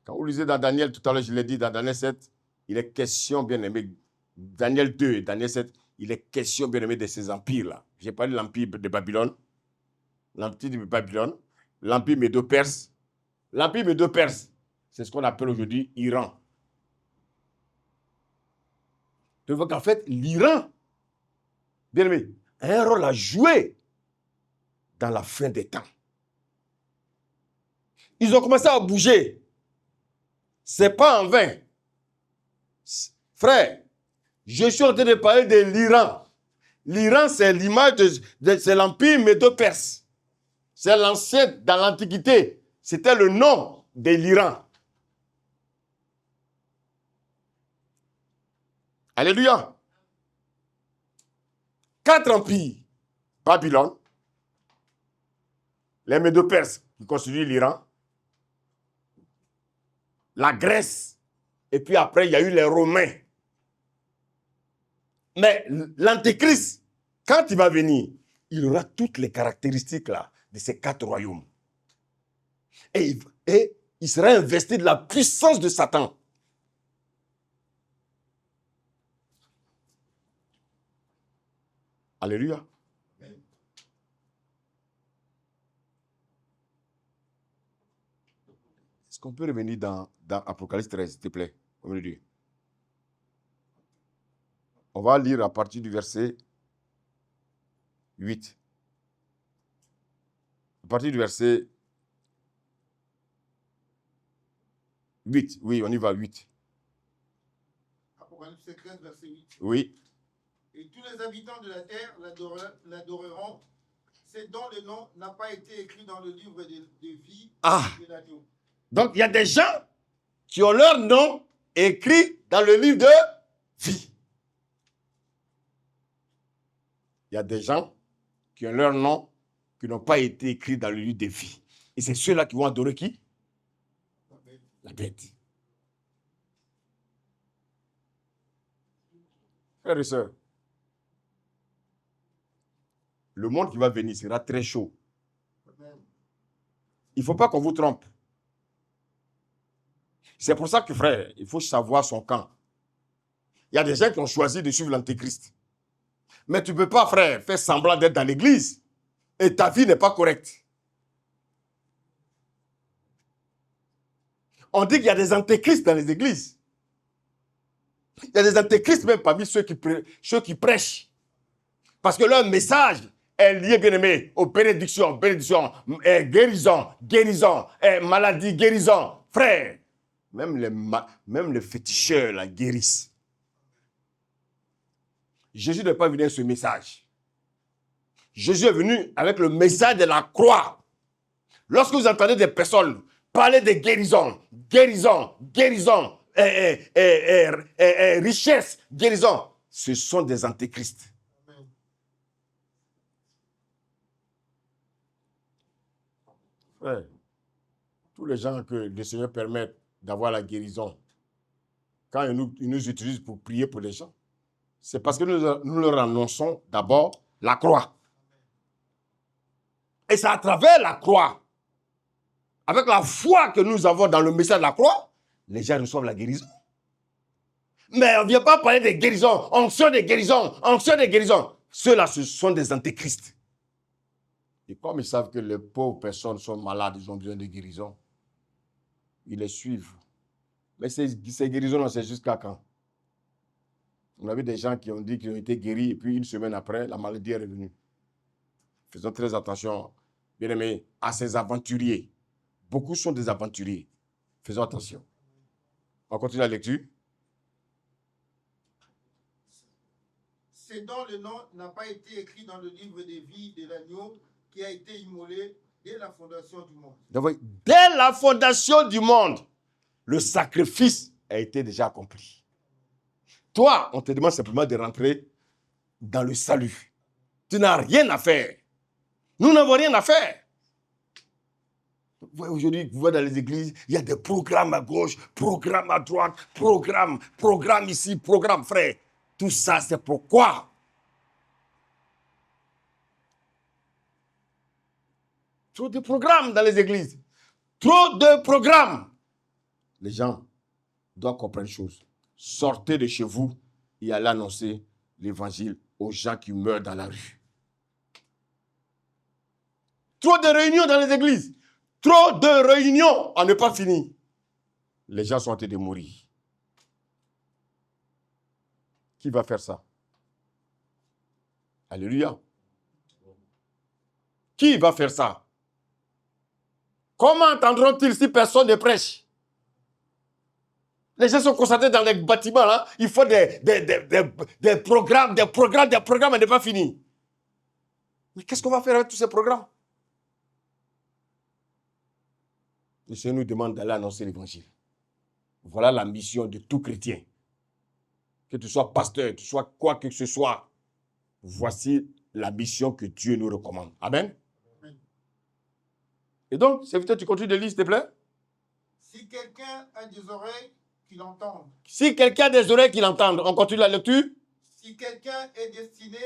Speaker 1: Quand vous lisez dans Daniel, tout à l'heure, je l'ai dit, dans Daniel 7, il est question, bien aimé, Daniel 2 et Daniel 7, il est question, bien aimé, de ces empires-là. J'ai parlé de l'empire de Babylone, l'empire médo-perse. L'empire médo-perse, c'est ce qu'on appelle aujourd'hui Iran. Tu vois qu'en fait, l'Iran, bien aimé, a un rôle à jouer dans la fin des temps. Ils ont commencé à bouger. Ce n'est pas en vain. Frère, je suis en train de parler de l'Iran. L'Iran, c'est l'image c'est l'empire médo-perse. C'est l'ancien, dans l'Antiquité, c'était le nom de l'Iran. Alléluia. 4 empires. Babylone, les Médo-Perses qui constituent l'Iran, la Grèce, et puis après, il y a eu les Romains. Mais l'Antéchrist, quand il va venir, il aura toutes les caractéristiques là, de ces 4 royaumes. Et il sera investi de la puissance de Satan. Alléluia. Est-ce qu'on peut revenir dans Apocalypse 13, s'il te plaît? On va lire à partir du verset 8. À partir du verset 8. Oui, on y va, 8.
Speaker 2: Apocalypse 13, verset 8.
Speaker 1: Oui.
Speaker 2: Et tous les habitants de la terre l'adoreront, c'est dont le nom n'a pas été écrit dans le livre de vie de l'agneau.
Speaker 1: Donc, il y a des gens qui ont leur nom écrit dans le livre de vie. Il y a des gens qui qui ont leur nom, qui n'ont pas été écrits dans le livre des vies. Et c'est ceux-là qui vont adorer qui? La bête. Frères et sœurs, le monde qui va venir sera très chaud. Il ne faut pas qu'on vous trompe. C'est pour ça que, frère, il faut savoir son camp. Il y a des gens qui ont choisi de suivre l'antéchrist. Mais tu ne peux pas, frère, faire semblant d'être dans l'église et ta vie n'est pas correcte. On dit qu'il y a des antéchrists dans les églises. Il y a des antéchrists même parmi ceux qui prêchent. Parce que leur message est lié, bien aimé, aux bénédictions, guérison, maladie, guérison. Frère, même les féticheurs la guérissent. Jésus n'est pas venu avec ce message. Jésus est venu avec le message de la croix. Lorsque vous entendez des personnes parler de guérison, richesse, guérison, ce sont des antéchrists. Ouais. Tous les gens que le Seigneur permet d'avoir la guérison, quand ils nous utilisent pour prier pour les gens, c'est parce que nous leur annonçons d'abord la croix. Et c'est à travers la croix, avec la foi que nous avons dans le message de la croix, les gens reçoivent la guérison. Mais on ne vient pas parler de guérison, onction de guérison, onction de guérison. Ceux-là, ce sont des antéchrists. Et comme ils savent que les pauvres personnes sont malades, ils ont besoin de guérison, ils les suivent. Mais ces guérisons-là, c'est jusqu'à quand? On a vu des gens qui ont dit qu'ils ont été guéris et puis une semaine après, la maladie est revenue. Faisons très attention, bien aimés, à ces aventuriers. Beaucoup sont des aventuriers. Faisons attention. On continue la lecture.
Speaker 2: C'est dont le nom n'a pas été écrit dans le livre des vies de l'agneau qui a été immolé dès la fondation du monde.
Speaker 1: Donc, dès la fondation du monde, le sacrifice a été déjà accompli. Toi, on te demande simplement de rentrer dans le salut. Tu n'as rien à faire. Nous n'avons rien à faire. Aujourd'hui, vous voyez dans les églises, il y a des programmes à gauche, programmes à droite, programme ici, programme, frère. Tout ça, c'est pourquoi? Trop de programmes dans les églises. Trop de programmes. Les gens doivent comprendre une chose. Sortez de chez vous et allez annoncer l'évangile aux gens qui meurent dans la rue. Trop de réunions dans les églises. Trop de réunions à ne pas finir. Les gens sont en train de mourir. Qui va faire ça? Alléluia. Qui va faire ça? Comment entendront-ils si personne ne prêche? Les gens sont concentrés dans les bâtiments, là. Il faut des programmes à ne pas finir. Mais qu'est-ce qu'on va faire avec tous ces programmes? Le Seigneur nous demande d'aller annoncer l'évangile. Voilà la mission de tout chrétien. Que tu sois pasteur, que tu sois quoi que ce soit. Voici la mission que Dieu nous recommande. Amen.
Speaker 2: Amen.
Speaker 1: Et donc, serviteur, tu continues de lire, s'il te plaît.
Speaker 2: Si quelqu'un a des oreilles, qu'il entende.
Speaker 1: Si quelqu'un a des oreilles, qu'il entende. On continue la lecture.
Speaker 2: Si quelqu'un est destiné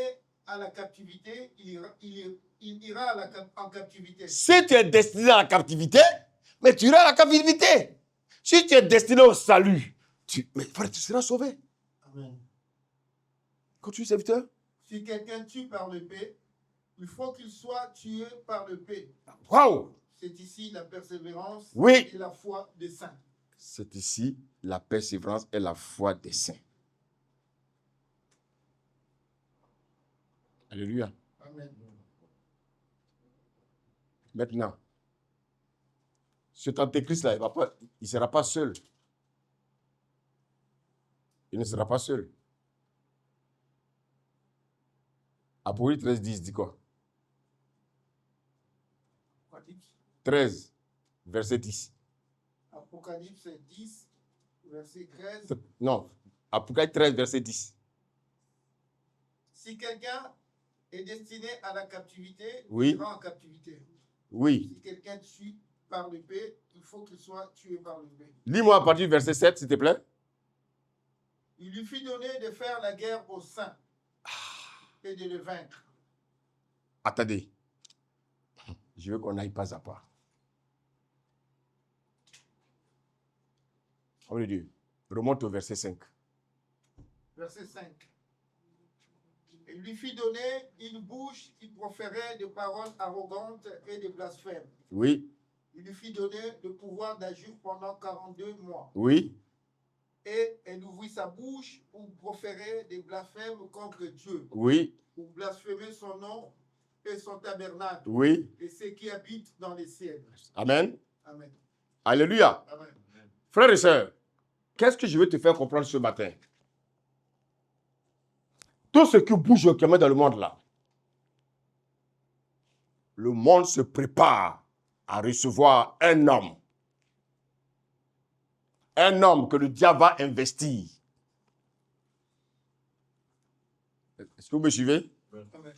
Speaker 2: à la captivité, il ira en captivité.
Speaker 1: Si tu es destiné à la captivité, mais tu iras à la captivité. Si tu es destiné au salut, mais frère, tu seras sauvé.
Speaker 2: Amen.
Speaker 1: Continue, serviteur.
Speaker 2: Si quelqu'un tue par l'épée, il faut qu'il soit tué par l'épée.
Speaker 1: Waouh!
Speaker 2: C'est ici la persévérance
Speaker 1: Oui.
Speaker 2: et la foi des saints.
Speaker 1: C'est ici la persévérance et la foi des saints. Alléluia.
Speaker 2: Amen.
Speaker 1: Maintenant, cet antéchrist-là, il ne sera pas seul. Il ne sera pas seul. Apocalypse 13, 10 dit quoi? 13, verset 10.
Speaker 2: Apocalypse 10, verset 13.
Speaker 1: Non, Apocalypse 13, verset 10.
Speaker 2: Si quelqu'un est destiné à la captivité,
Speaker 1: Oui.
Speaker 2: il sera en captivité.
Speaker 1: Oui.
Speaker 2: Si quelqu'un tue par l'épée, il faut qu'il soit tué par l'épée.
Speaker 1: Lis-moi à partir du verset 7, s'il te plaît.
Speaker 2: Il lui fit donner de faire la guerre aux saints et de le vaincre.
Speaker 1: Attendez. Je veux qu'on aille pas à pas. Homme de Dieu, remonte au verset 5.
Speaker 2: Verset 5. Il lui fit donner une bouche qui proférait des paroles arrogantes et des blasphèmes.
Speaker 1: Oui.
Speaker 2: Il lui fit donner le pouvoir d'agir pendant 42 mois.
Speaker 1: Oui.
Speaker 2: Et elle ouvrit sa bouche pour proférer des blasphèmes contre Dieu.
Speaker 1: Oui.
Speaker 2: Pour blasphémer son nom et son tabernacle.
Speaker 1: Oui.
Speaker 2: Et ceux qui habitent dans les ciels.
Speaker 1: Amen.
Speaker 2: Amen.
Speaker 1: Alléluia.
Speaker 2: Amen.
Speaker 1: Frères et sœurs, qu'est-ce que je veux te faire comprendre ce matin? Tout ce qui bouge actuellement dans le monde là, le monde se prépare à recevoir un homme. Un homme que le diable va investir. Est-ce que vous me suivez?
Speaker 2: Amen.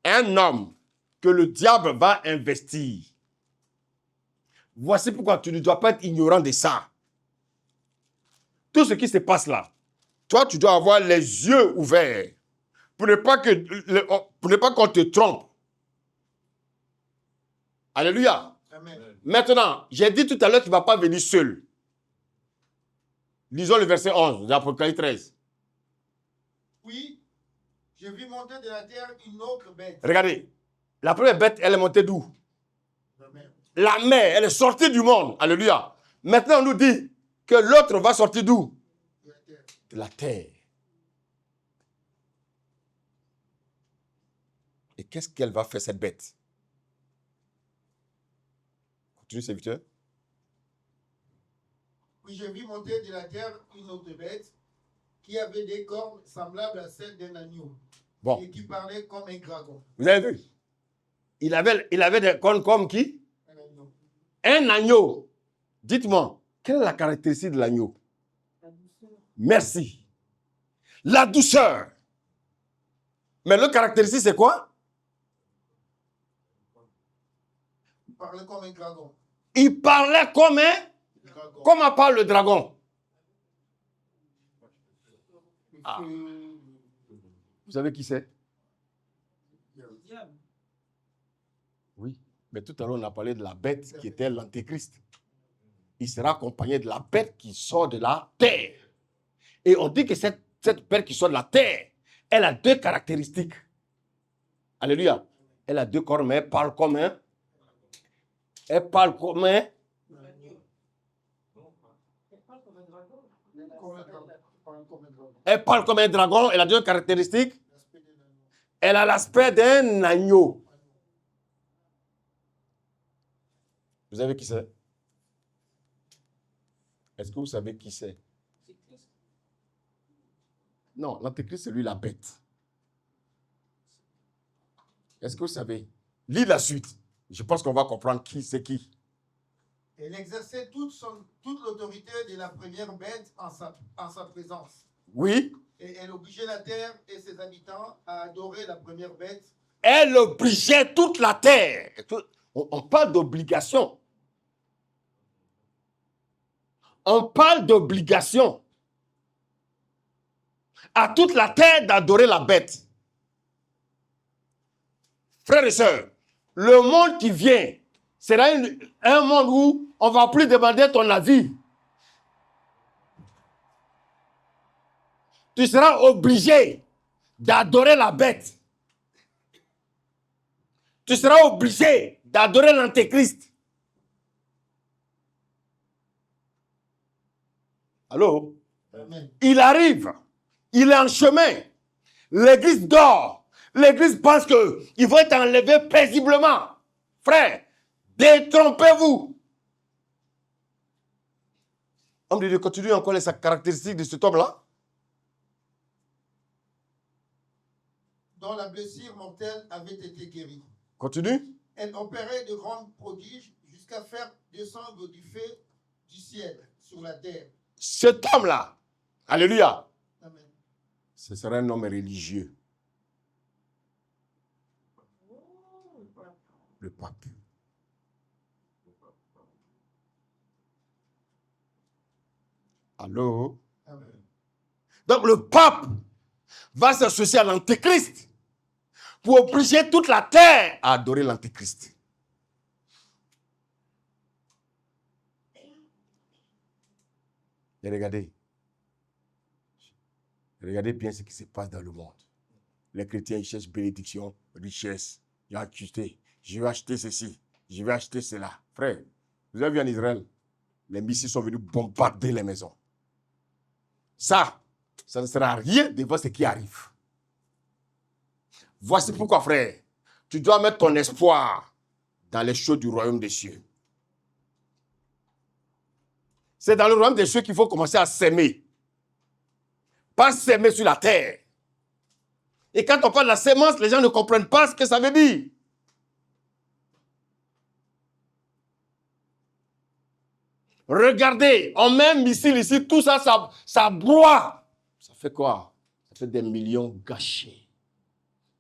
Speaker 1: Un homme que le diable va investir. Voici pourquoi tu ne dois pas être ignorant de ça. Tout ce qui se passe là, toi, tu dois avoir les yeux ouverts pour ne pas qu'on te trompe. Alléluia.
Speaker 2: Amen.
Speaker 1: Maintenant, j'ai dit tout à l'heure qu'il ne va pas venir seul. Lisons le verset 11 d'Apocalypse 13.
Speaker 2: Oui, je vis monter de la terre une autre bête.
Speaker 1: Regardez, la première bête, elle est montée d'où?
Speaker 2: La mer.
Speaker 1: La mer, elle est sortie du monde. Alléluia. Maintenant, on nous dit que l'autre va sortir d'où?
Speaker 2: De la terre.
Speaker 1: De la terre. Et qu'est-ce qu'elle va faire, cette bête? Continue, serviteur.
Speaker 2: Oui, je vis monter de la terre une autre bête qui avait des cornes semblables à celles d'un agneau.
Speaker 1: Bon,
Speaker 2: Et qui parlait comme un dragon.
Speaker 1: vous avez vu? Il avait des cornes comme qui?
Speaker 2: Un agneau.
Speaker 1: Un agneau. Dites-moi, quelle est la caractéristique de l'agneau?
Speaker 2: La douceur.
Speaker 1: Merci. La douceur. Mais le caractéristique, c'est quoi?
Speaker 2: Il parlait comme un dragon.
Speaker 1: Il parlait comme un...
Speaker 2: Dragon.
Speaker 1: Comment parle le dragon? Ah. Vous savez qui c'est?
Speaker 2: Le diable.
Speaker 1: Oui. Mais tout à l'heure, on a parlé de la bête qui était l'antéchrist. Il sera accompagné de la bête qui sort de la terre. Et on dit que cette bête qui sort de la terre, elle a deux caractéristiques. Alléluia. Elle a deux corps, mais elle parle comme un... Elle parle comme un... Elle parle comme un dragon. Elle a deux caractéristiques. Elle a l'aspect d'un agneau. Vous savez qui c'est? Est-ce que vous savez qui c'est? Non, l'antéchrist, c'est lui la bête. Est-ce que vous savez? Lis la suite. Je pense qu'on va comprendre qui c'est qui.
Speaker 2: Elle exerçait toute l'autorité de la première bête en sa présence.
Speaker 1: Oui.
Speaker 2: Et elle obligeait la terre et ses habitants à adorer la première bête.
Speaker 1: Elle obligeait toute la terre. On parle d'obligation. On parle d'obligation à toute la terre d'adorer la bête. Frères et sœurs, le monde qui vient sera un monde où on ne va plus demander ton avis. Tu seras obligé d'adorer la bête. Tu seras obligé d'adorer l'antéchrist. Allô?
Speaker 2: Amen.
Speaker 1: Il arrive. Il est en chemin. L'église dort. L'église pense qu'il va être enlevé paisiblement. Frère, détrompez-vous. Homme de Dieu, continue encore les caractéristiques de cet homme-là.
Speaker 2: Dont la blessure mortelle avait été guérie.
Speaker 1: Continue.
Speaker 2: Elle opérait de grands prodiges jusqu'à faire descendre du feu du ciel sur la terre.
Speaker 1: Cet homme-là, alléluia,
Speaker 2: Amen.
Speaker 1: ce serait un homme religieux. Le pape. Allô?
Speaker 2: Amen.
Speaker 1: Donc le pape va s'associer à l'antéchrist pour obliger toute la terre à adorer l'antéchrist. Et regardez bien ce qui se passe dans le monde. Les chrétiens, ils cherchent bénédiction, richesse. Je vais acheter ceci, je vais acheter cela. Frère, vous avez vu en Israël, les missiles sont venus bombarder les maisons. Ça ne sera rien devant ce qui arrive. Voici pourquoi, frère, tu dois mettre ton espoir dans les choses du royaume des cieux. C'est dans le royaume des cieux qu'il faut commencer à s'aimer. Pas s'aimer sur la terre. Et quand on parle de la sémence, les gens ne comprennent pas ce que ça veut dire. Regardez, on met un missile ici, tout ça, ça broie. Ça fait quoi? Ça fait des millions gâchés.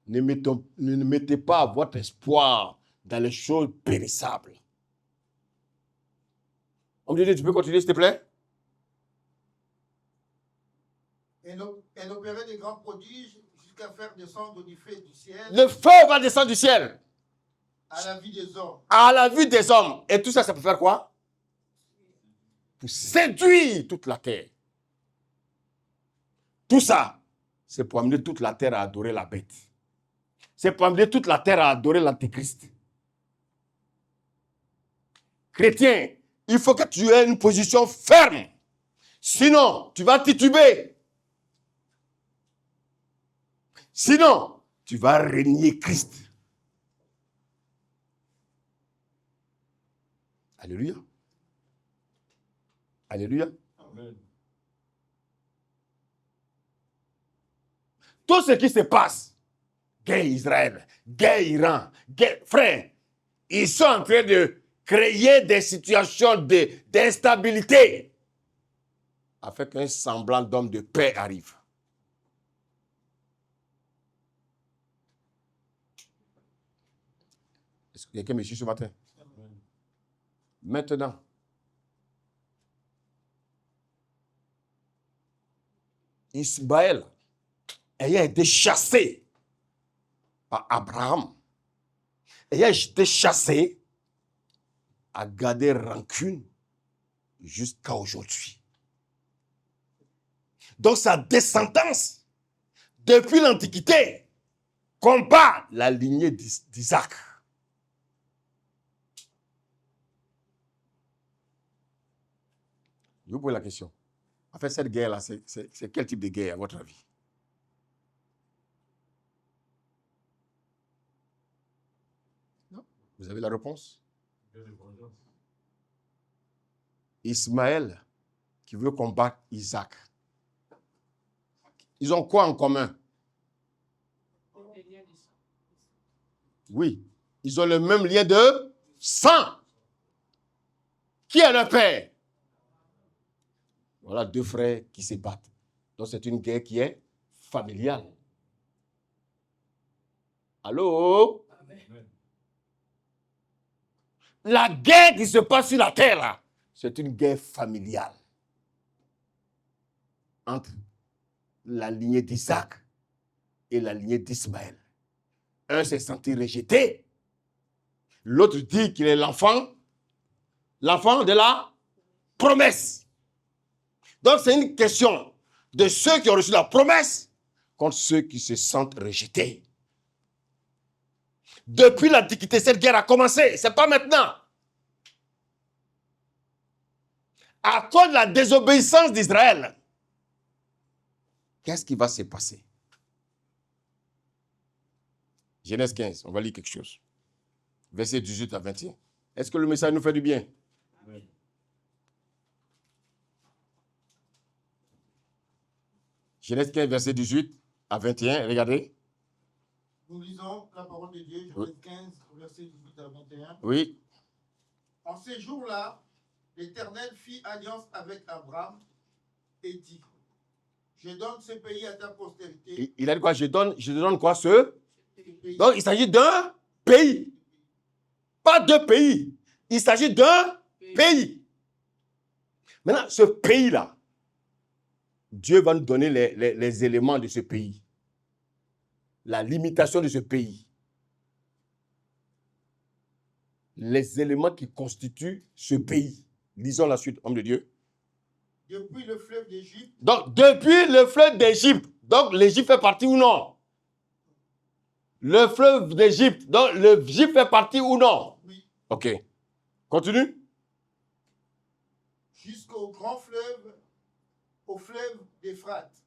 Speaker 1: Ne mettez pas votre espoir dans les choses périssables. On me dit, tu peux continuer, s'il te plaît?
Speaker 2: Elle opérait des grands prodiges jusqu'à faire descendre du feu du ciel.
Speaker 1: Le feu va descendre du ciel.
Speaker 2: À la vue des hommes.
Speaker 1: À la vue des hommes. Et tout ça, ça peut faire quoi? Pour séduire toute la terre. Tout ça, c'est pour amener toute la terre à adorer la bête. C'est pour amener toute la terre à adorer l'antéchrist. Chrétien, il faut que tu aies une position ferme. Sinon, tu vas tituber. Sinon, tu vas régner Christ. Alléluia. Alléluia.
Speaker 3: Amen.
Speaker 1: Tout ce qui se passe, guerre Israël, guerre Iran, guerre, frère, ils sont en train de créer des situations d'instabilité afin qu'un semblant d'homme de paix arrive. Est-ce que quelqu'un me suit ce matin?
Speaker 3: Amen.
Speaker 1: Maintenant, Ismaël ayant été chassé par Abraham, ayant été chassé, a gardé rancune jusqu'à aujourd'hui. Donc sa descendance, depuis l'Antiquité, combat la lignée d'Isaac. Je vous pose la question. En fait, cette guerre-là, c'est quel type de guerre, à votre avis? Non? Vous avez la réponse? Ismaël, qui veut combattre Isaac. Ils ont quoi en commun? Oui, ils ont le même lien de sang. Qui est le père? Voilà deux frères qui se battent. Donc c'est une guerre qui est familiale. Allô?
Speaker 3: Amen.
Speaker 1: La guerre qui se passe sur la terre, là, c'est une guerre familiale. Entre la lignée d'Isaac et la lignée d'Ismaël. Un s'est senti rejeté. L'autre dit qu'il est l'enfant de la promesse. Donc, c'est une question de ceux qui ont reçu la promesse contre ceux qui se sentent rejetés. Depuis l'Antiquité, cette guerre a commencé. Ce n'est pas maintenant. À cause de la désobéissance d'Israël, qu'est-ce qui va se passer? Genèse 15, on va lire quelque chose. Verset 18 à 21. Est-ce que le message nous fait du bien?
Speaker 3: Amen.
Speaker 1: Genèse 15, verset 18 à 21, regardez.
Speaker 2: Nous lisons la parole de Dieu,
Speaker 1: Oui.
Speaker 2: Genèse 15, verset 18 à 21.
Speaker 1: Oui,
Speaker 2: En ces jours-là, l'Éternel fit alliance avec Abraham et dit, je donne ce pays à ta postérité.
Speaker 1: il a dit quoi? Je donne quoi? Ce?
Speaker 2: Ce pays.
Speaker 1: Donc, il s'agit d'un pays. Pas deux pays. Il s'agit d'un pays. Maintenant, ce pays-là, Dieu va nous donner les éléments de ce pays. La limitation de ce pays. Les éléments qui constituent ce pays. Lisons la suite, homme de Dieu.
Speaker 2: Depuis le fleuve d'Égypte.
Speaker 1: Donc, depuis le fleuve d'Égypte. Donc, l'Égypte fait partie ou non? Le fleuve d'Égypte. Donc, l'Égypte fait partie ou non?
Speaker 2: Oui.
Speaker 1: Ok. Continue.
Speaker 2: Jusqu'au grand fleuve, au fleuve d'Éphrate.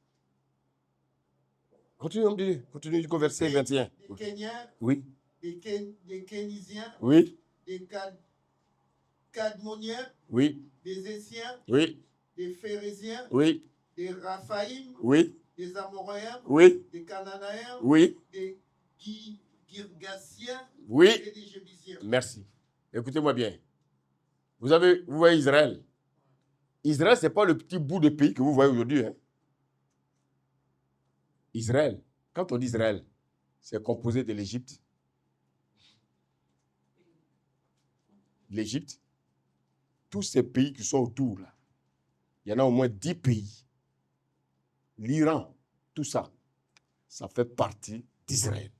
Speaker 1: Continue, homme de Dieu. Continue jusqu'au verset 21.
Speaker 2: Des Kéniens.
Speaker 1: Oui.
Speaker 2: Des Kénisiens.
Speaker 1: Oui.
Speaker 2: Des Cadmoniens.
Speaker 1: Oui.
Speaker 2: Des Essiens.
Speaker 1: Oui.
Speaker 2: Des Phérésiens.
Speaker 1: Oui.
Speaker 2: Des Raphaïm.
Speaker 1: Oui.
Speaker 2: Des Amoréens.
Speaker 1: Oui.
Speaker 2: Des Cananéens.
Speaker 1: Oui.
Speaker 2: Des Girgasiens.
Speaker 1: Oui.
Speaker 2: Et des Jébusiens.
Speaker 1: Merci. Écoutez-moi bien. Vous voyez Israël. Israël, ce n'est pas le petit bout de pays que vous voyez aujourd'hui. Hein. Israël, quand on dit Israël, c'est composé de l'Égypte. L'Égypte, tous ces pays qui sont autour, là, il y en a au moins 10 pays. L'Iran, tout ça, ça fait partie d'Israël.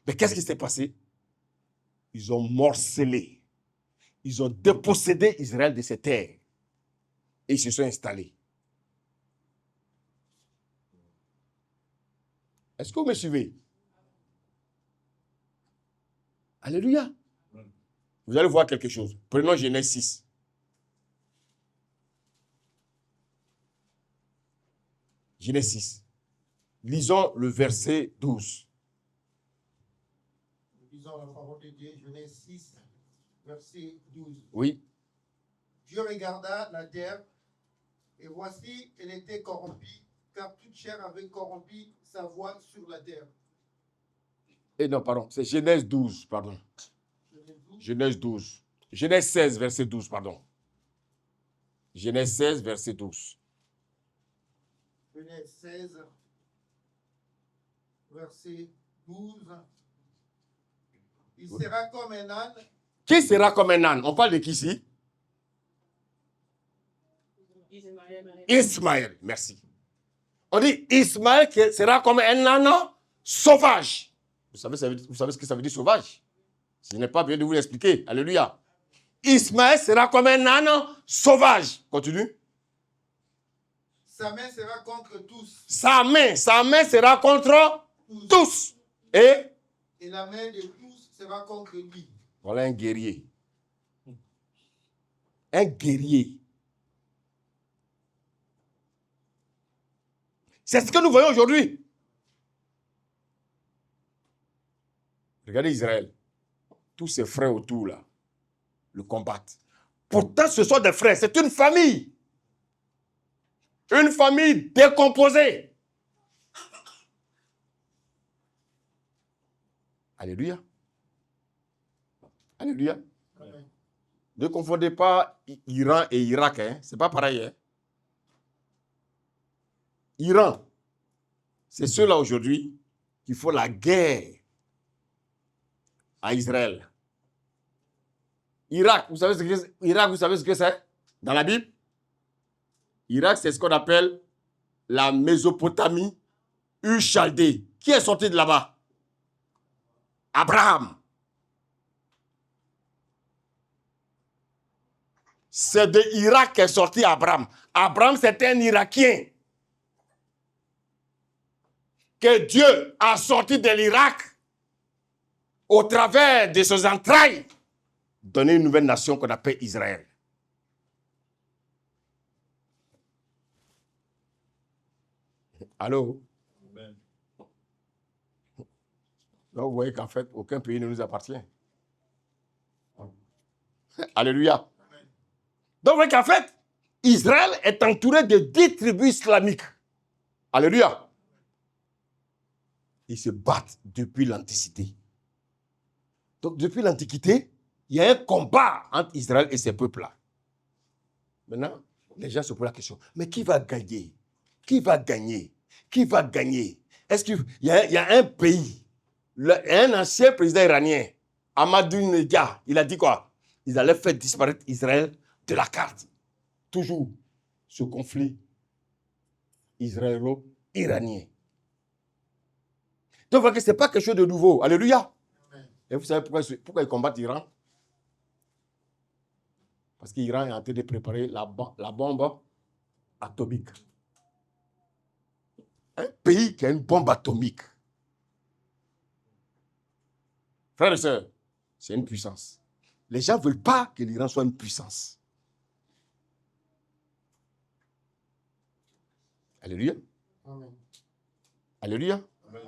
Speaker 1: Mais qu'est-ce qui s'est passé? Ils ont morcelé. Ils ont dépossédé Israël de ses terres. Et ils se sont installés. Est-ce que vous me suivez? Alléluia. Vous allez voir quelque chose. Prenons Genèse 6. Genèse 6. Lisons le verset 12.
Speaker 2: Lisons la parole de Dieu, Genèse 6, verset 12.
Speaker 1: Oui.
Speaker 2: Dieu regarda la terre, et voici, elle était corrompue, car toute chair avait corrompu sa voie sur la terre.
Speaker 1: Et non, pardon, c'est Genèse 12, pardon. Genèse 12. Genèse 16, verset 12, pardon. Genèse 16, verset 12.
Speaker 2: Genèse 16, verset 12. Il sera comme un âne.
Speaker 1: Qui sera comme un âne? On parle de qui ici? Ismaël, merci. On dit Ismaël qui sera comme un âne sauvage. Vous savez ce que ça veut dire sauvage? Je n'ai pas besoin de vous l'expliquer. Alléluia. Ismaël sera comme un âne sauvage. Continue.
Speaker 2: Sa main sera contre tous.
Speaker 1: Sa main sera contre tous. Et
Speaker 2: la main de tous sera contre lui.
Speaker 1: Voilà un guerrier. Un guerrier. C'est ce que nous voyons aujourd'hui. Regardez Israël. Tous ses frères autour là le combattent. Pourtant, ce sont des frères. C'est une famille. Une famille décomposée. Alléluia. Alléluia. Amen. Ne confondez pas Iran et Irak. Hein. Ce n'est pas pareil. Hein. Iran, c'est ceux-là aujourd'hui qui font la guerre à Israël. Irak, vous savez ce que c'est dans la Bible? Irak, c'est ce qu'on appelle la Mésopotamie, Chaldée. Qui est sorti de là-bas? Abraham. C'est de Irak qu'est sorti Abraham. Abraham, c'était un Irakien que Dieu a sorti de l'Irak au travers de ses entrailles, donner une nouvelle nation qu'on appelle Israël. Allô? Amen. Donc vous voyez qu'en fait, aucun pays ne nous appartient. Alléluia. Amen. Donc vous voyez qu'en fait, Israël est entouré de 10 tribus islamiques. Alléluia. Ils se battent depuis l'Antiquité. Donc depuis l'Antiquité, il y a un combat entre Israël et ces peuples-là. Maintenant, les gens se posent la question, mais qui va gagner? Qui va gagner? Qui va gagner? Est-ce qu'il y a un pays, un ancien président iranien, Ahmadinejad, il a dit quoi? Ils allaient faire disparaître Israël de la carte. Toujours ce conflit israélo-iranien. Donc, vous voyez que ce n'est pas quelque chose de nouveau. Alléluia. Et vous savez pourquoi ils combattent l'Iran? Parce qu'Iran est en train de préparer la bombe atomique. Un pays qui a une bombe atomique. Frères et sœurs, c'est une puissance. Les gens ne veulent pas que l'Iran soit une puissance. Alléluia.
Speaker 2: Amen.
Speaker 1: Alléluia.
Speaker 2: Amen.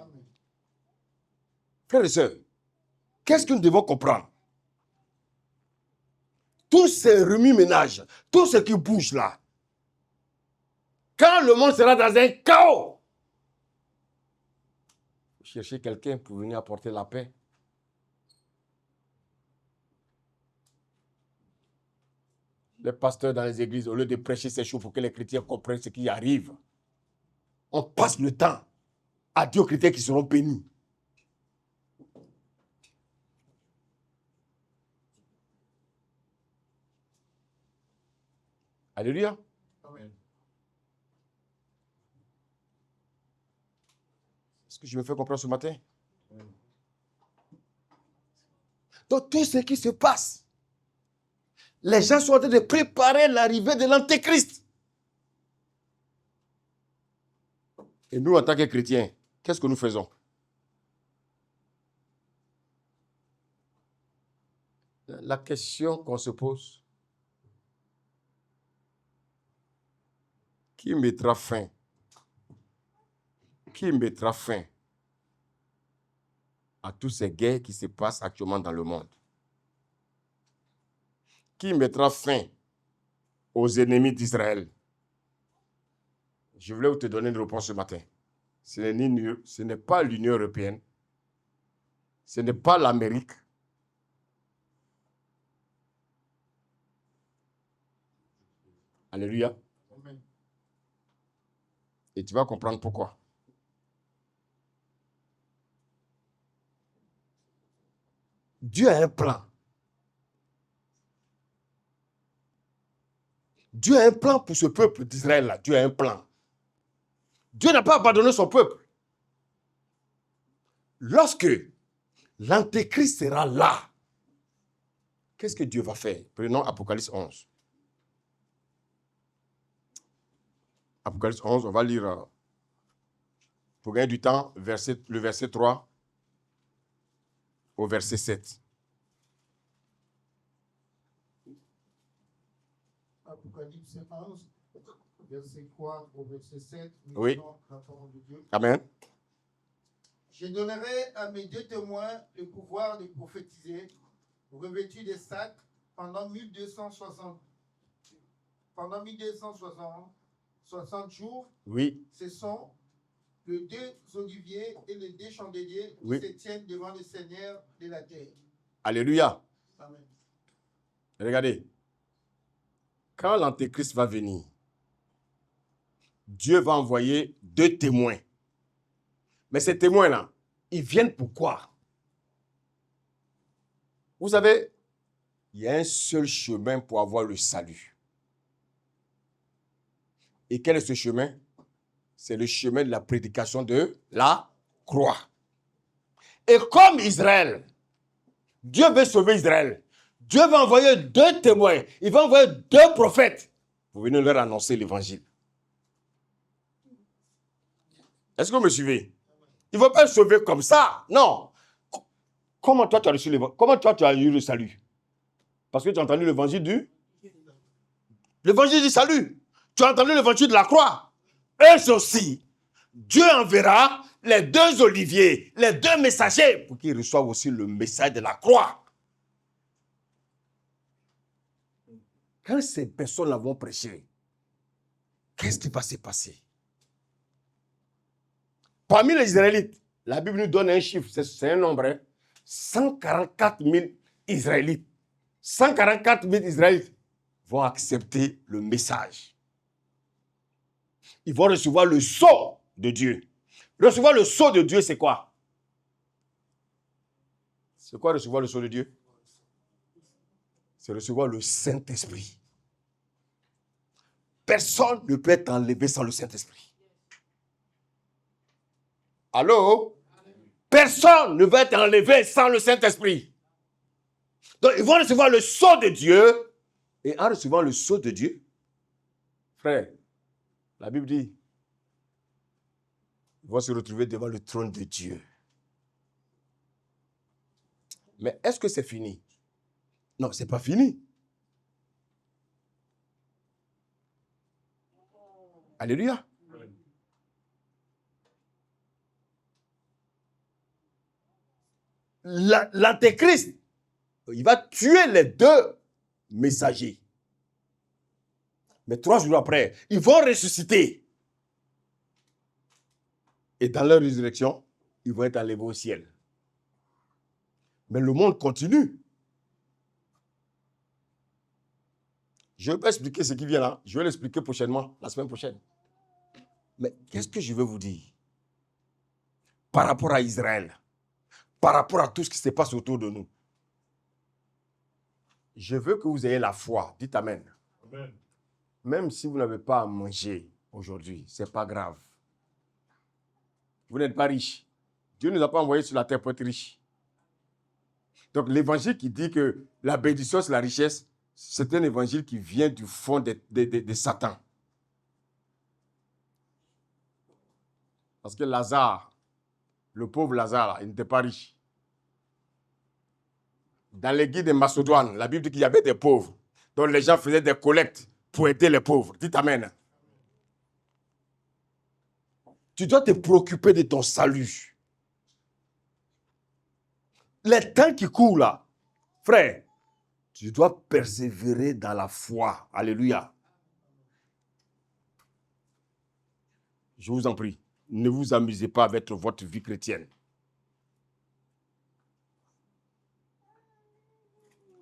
Speaker 1: Frères et sœurs, qu'est-ce que nous devons comprendre? Tous ces remue-ménages, tout ce qui bouge là, quand le monde sera dans un chaos, cherchez quelqu'un pour venir apporter la paix. Les pasteurs dans les églises, au lieu de prêcher ces choses pour que les chrétiens comprennent ce qui arrive, on passe le temps à dire aux chrétiens qui seront bénis. Alléluia.
Speaker 2: Amen.
Speaker 1: Est-ce que je me fais comprendre ce matin? Donc tout ce qui se passe, les gens sont en train de préparer l'arrivée de l'Antéchrist. Et nous, en tant que chrétiens, qu'est-ce que nous faisons? La question qu'on se pose, qui mettra fin? Qui mettra fin à toutes ces guerres qui se passent actuellement dans le monde? Qui mettra fin aux ennemis d'Israël? Je voulais vous te donner une réponse ce matin. Ce n'est pas l'Union européenne. Ce n'est pas l'Amérique. Alléluia.
Speaker 2: Amen.
Speaker 1: Et tu vas comprendre pourquoi. Dieu a un plan. Dieu a un plan pour ce peuple d'Israël-là. Dieu a un plan. Dieu n'a pas abandonné son peuple. Lorsque l'Antéchrist sera là, qu'est-ce que Dieu va faire? Prenons Apocalypse 11. Apocalypse 11, on va lire, pour gagner du temps, le verset 3 au verset 7.
Speaker 2: Apocalypse 11, verset 3 au verset 7.
Speaker 1: Oui.
Speaker 2: La parole de Dieu.
Speaker 1: Amen.
Speaker 2: Je donnerai à mes deux témoins le pouvoir de prophétiser, revêtus des sacs, pendant 1260 jours.
Speaker 1: Oui.
Speaker 2: Ce sont les deux oliviers et les deux chandeliers qui
Speaker 1: Oui.
Speaker 2: se tiennent devant le Seigneur de la terre.
Speaker 1: Alléluia.
Speaker 2: Amen.
Speaker 1: Regardez. Quand l'Antéchrist va venir, Dieu va envoyer deux témoins. Mais ces témoins-là, ils viennent pourquoi? Vous savez, il y a un seul chemin pour avoir le salut. Et quel est ce chemin? C'est le chemin de la prédication de la croix. Et comme Israël, Dieu veut sauver Israël, Dieu va envoyer deux témoins, il va envoyer deux prophètes pour venir leur annoncer l'évangile. Est-ce que vous me suivez? Il ne va pas sauver comme ça, non. Comment toi tu as reçu l'évangile? Comment toi tu as eu le salut? Parce que tu as entendu l'évangile du salut. Tu as entendu l'évangile de la croix. Eux aussi, Dieu enverra les deux oliviers, les deux messagers, pour qu'ils reçoivent aussi le message de la croix. Quand ces personnes vont prêcher, qu'est-ce qui va se passer? Parmi les Israélites, la Bible nous donne un chiffre, c'est un nombre, hein? 144 000 Israélites. 144 000 Israélites vont accepter le message. Ils vont recevoir le sceau de Dieu. Recevoir le sceau de Dieu, c'est quoi? C'est quoi recevoir le sceau de Dieu? C'est recevoir le Saint-Esprit. Personne ne peut être enlevé sans le Saint-Esprit. Allô? Personne ne peut être enlevé sans le Saint-Esprit. Donc, ils vont recevoir le sceau de Dieu. Et en recevant le sceau de Dieu, frère, la Bible dit, ils vont se retrouver devant le trône de Dieu. Mais est-ce que c'est fini? Non, ce n'est pas fini. Alléluia. L'antéchrist, il va tuer les deux messagers. Mais 3 jours après, ils vont ressusciter. Et dans leur résurrection, ils vont être enlevés au ciel. Mais le monde continue. Je ne vais pas expliquer ce qui vient là. Je vais l'expliquer prochainement, la semaine prochaine. Mais qu'est-ce que je veux vous dire? Par rapport à Israël, par rapport à tout ce qui se passe autour de nous, je veux que vous ayez la foi. Dites Amen. Amen. Même si vous n'avez pas à manger aujourd'hui, ce n'est pas grave. Vous n'êtes pas riche. Dieu ne nous a pas envoyés sur la terre pour être riche. Donc l'évangile qui dit que la bénédiction c'est la richesse, c'est un évangile qui vient du fond de Satan. Parce que Lazare, le pauvre Lazare, il n'était pas riche. Dans l'église de Macédoine, la Bible dit qu'il y avait des pauvres. Donc les gens faisaient des collectes pour aider les pauvres. Dites Amen. Tu dois te préoccuper de ton salut. Les temps qui courent là, frère, tu dois persévérer dans la foi. Alléluia. Je vous en prie, ne vous amusez pas avec votre vie chrétienne.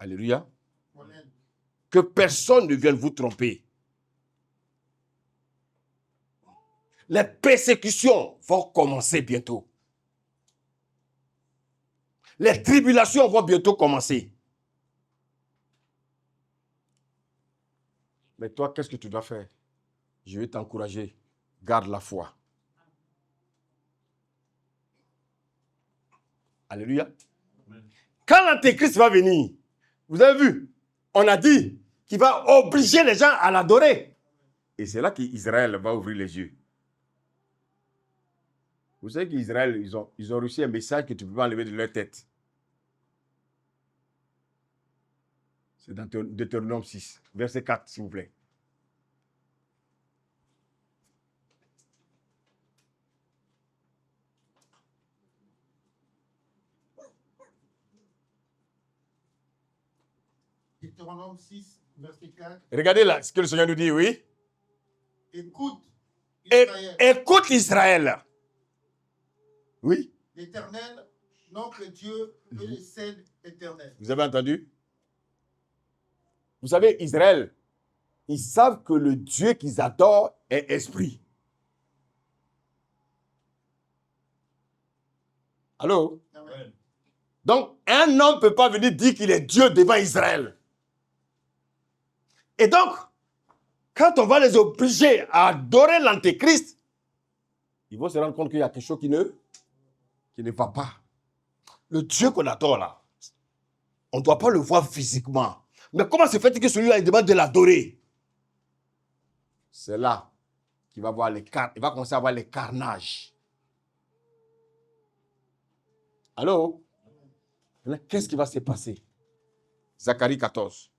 Speaker 1: Alléluia. Amen. Que personne ne vienne vous tromper. Les persécutions vont commencer bientôt. Les tribulations vont bientôt commencer. Mais toi, qu'est-ce que tu dois faire? Je vais t'encourager. Garde la foi. Alléluia. Amen. Quand l'antéchrist va venir, vous avez vu, on a dit qu'il va obliger les gens à l'adorer. Et c'est là qu'Israël va ouvrir les yeux. Vous savez qu'Israël, ils ont reçu un message que tu ne peux pas enlever de leur tête. C'est dans Deutéronome 6, verset 4, s'il vous plaît.
Speaker 2: Deutéronome 6, verset 4.
Speaker 1: Regardez là ce que le Seigneur nous dit, oui.
Speaker 2: Écoute, Israël.
Speaker 1: Écoute Israël. Oui.
Speaker 2: L'Éternel, notre Dieu, est le seul éternel.
Speaker 1: Vous avez entendu? Vous savez, Israël, ils savent que le Dieu qu'ils adorent est esprit. Allô?
Speaker 2: Amen.
Speaker 1: Donc, un homme ne peut pas venir dire qu'il est Dieu devant Israël. Et donc, quand on va les obliger à adorer l'antéchrist, ils vont se rendre compte qu'il y a quelque chose qui ne va pas. Le Dieu qu'on adore là, on ne doit pas le voir physiquement. Mais comment se fait-il que celui-là, il demande de l'adorer? C'est là qu'il va voir il va commencer à voir les carnages. Allô? Qu'est-ce qui va se passer? Zacharie 14.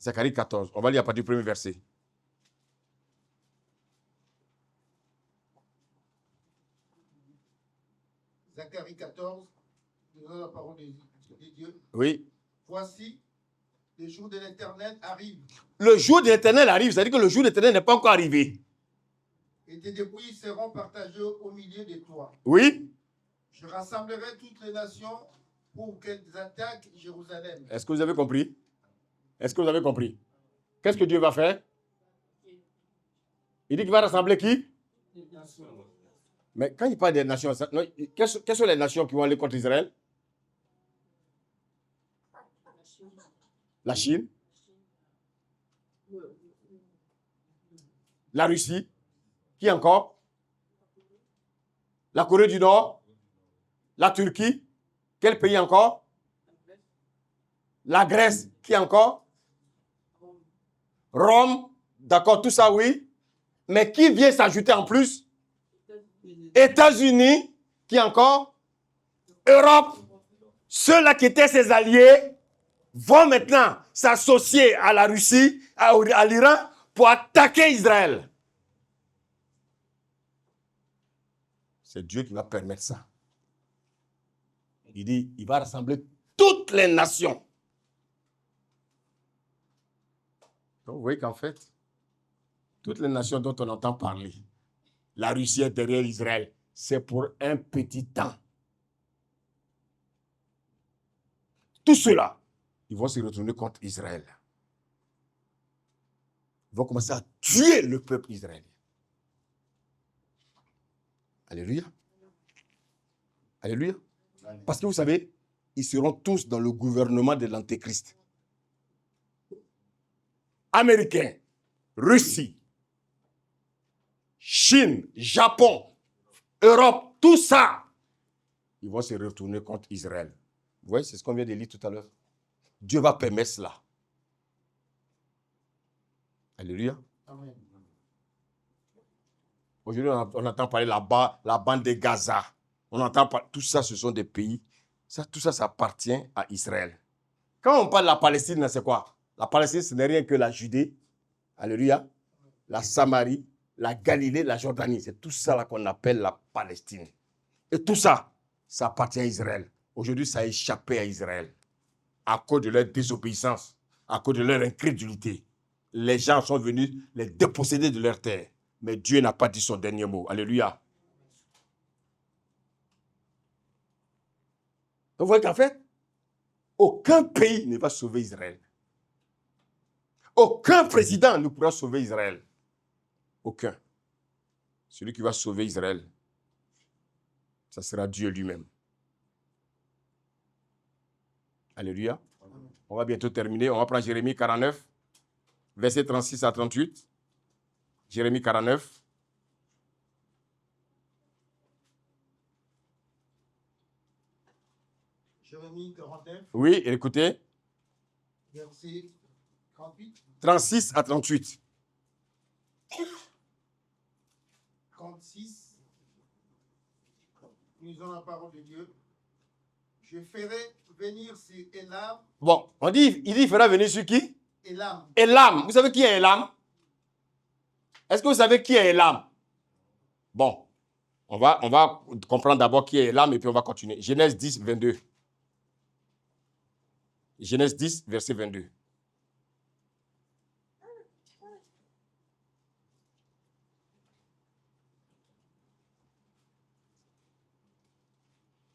Speaker 1: Zacharie 14. On va lire à partir du premier verset.
Speaker 2: Zacharie 14, nous avons la parole de Dieu.
Speaker 1: Oui.
Speaker 2: Voici, le jour de l'Éternel arrive.
Speaker 1: Le jour de l'Éternel arrive, c'est-à-dire que le jour de l'Éternel n'est pas encore arrivé.
Speaker 2: Et tes dépouilles seront partagées au milieu de toi.
Speaker 1: Oui.
Speaker 2: Je rassemblerai toutes les nations pour qu'elles attaquent Jérusalem.
Speaker 1: Est-ce que vous avez compris? Est-ce que vous avez compris? Qu'est-ce que Dieu va faire? Il dit qu'il va rassembler qui? Mais quand il parle des nations, quelles sont les nations qui vont aller contre Israël? La Chine, la Russie, qui encore? La Corée du Nord, la Turquie, quel pays encore? La Grèce, qui encore? Rome, d'accord, tout ça oui. Mais qui vient s'ajouter en plus? États-Unis, qui encore? Europe. Ceux-là qui étaient ses alliés vont maintenant s'associer à la Russie, à l'Iran, pour attaquer Israël. C'est Dieu qui va permettre ça. Il dit, il va rassembler toutes les nations. Donc vous voyez qu'en fait, toutes les nations dont on entend parler, la Russie est derrière Israël, c'est pour un petit temps. Tous ceux-là, ils vont se retourner contre Israël. Ils vont commencer à tuer le peuple israélien. Alléluia. Alléluia. Parce que vous savez, ils seront tous dans le gouvernement de l'Antéchrist. Américains, Russie, Chine, Japon, Europe, tout ça, ils vont se retourner contre Israël. Vous voyez, c'est ce qu'on vient de lire tout à l'heure. Dieu va permettre cela. Alléluia. Amen. Aujourd'hui, on entend parler là-bas, la bande de Gaza. On entend parler, tout ça, ce sont des pays. Tout ça, ça appartient à Israël. Quand on parle de la Palestine, c'est quoi? La Palestine, ce n'est rien que la Judée. Alléluia. La Samarie, la Galilée, la Jordanie. C'est tout ça là qu'on appelle la Palestine. Et tout ça, ça appartient à Israël. Aujourd'hui, ça a échappé à Israël. À cause de leur désobéissance, à cause de leur incrédulité. Les gens sont venus les déposséder de leur terre. Mais Dieu n'a pas dit son dernier mot. Alléluia. Vous voyez qu'en fait, aucun pays ne va sauver Israël. Aucun président ne pourra sauver Israël. Aucun. Celui qui va sauver Israël, ça sera Dieu lui-même. Alléluia. On va bientôt terminer. On va prendre Jérémie 49, versets 36 à 38. Jérémie 49.
Speaker 2: Jérémie 49.
Speaker 1: Oui, écoutez.
Speaker 2: Verset 38.
Speaker 1: 36 à 38.
Speaker 2: 36. Nous avons la parole de Dieu. Je ferai venir sur Elam.
Speaker 1: Bon, il dit il fera venir sur qui?
Speaker 2: Elam.
Speaker 1: Elam. Vous savez qui est Elam? Est-ce que vous savez qui est Elam? Bon, on va comprendre d'abord qui est Elam et puis on va continuer. Genèse 10, 22. Genèse 10, verset 22.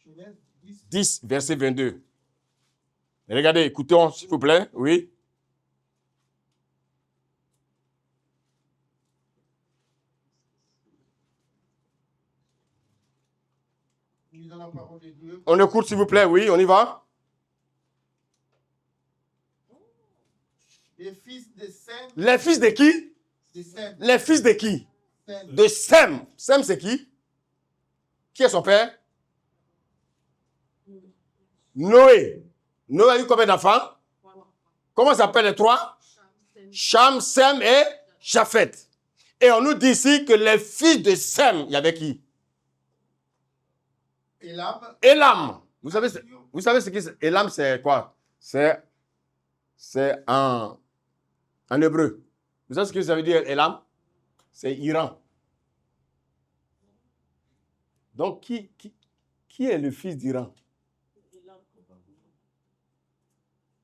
Speaker 2: Genèse
Speaker 1: 10, verset 22. Regardez, écoutons, s'il vous plaît. Oui. On écoute, s'il vous plaît. Oui, on y va.
Speaker 2: Les fils de Sem.
Speaker 1: Les fils de qui?
Speaker 2: De Sem.
Speaker 1: Les fils de qui?
Speaker 2: Sem.
Speaker 1: De Sem. Sem, c'est qui? Qui est son père? Noé. Noé a eu combien d'enfants? Comment s'appellent les trois? Cham, Sem et Japheth. Et on nous dit ici que les fils de Sem, il y avait qui? Elam. Vous savez ce que c'est? Elam, c'est quoi? C'est en hébreu. Vous savez ce que ça veut dire, Elam? C'est Iran. Donc, qui est le fils d'Iran?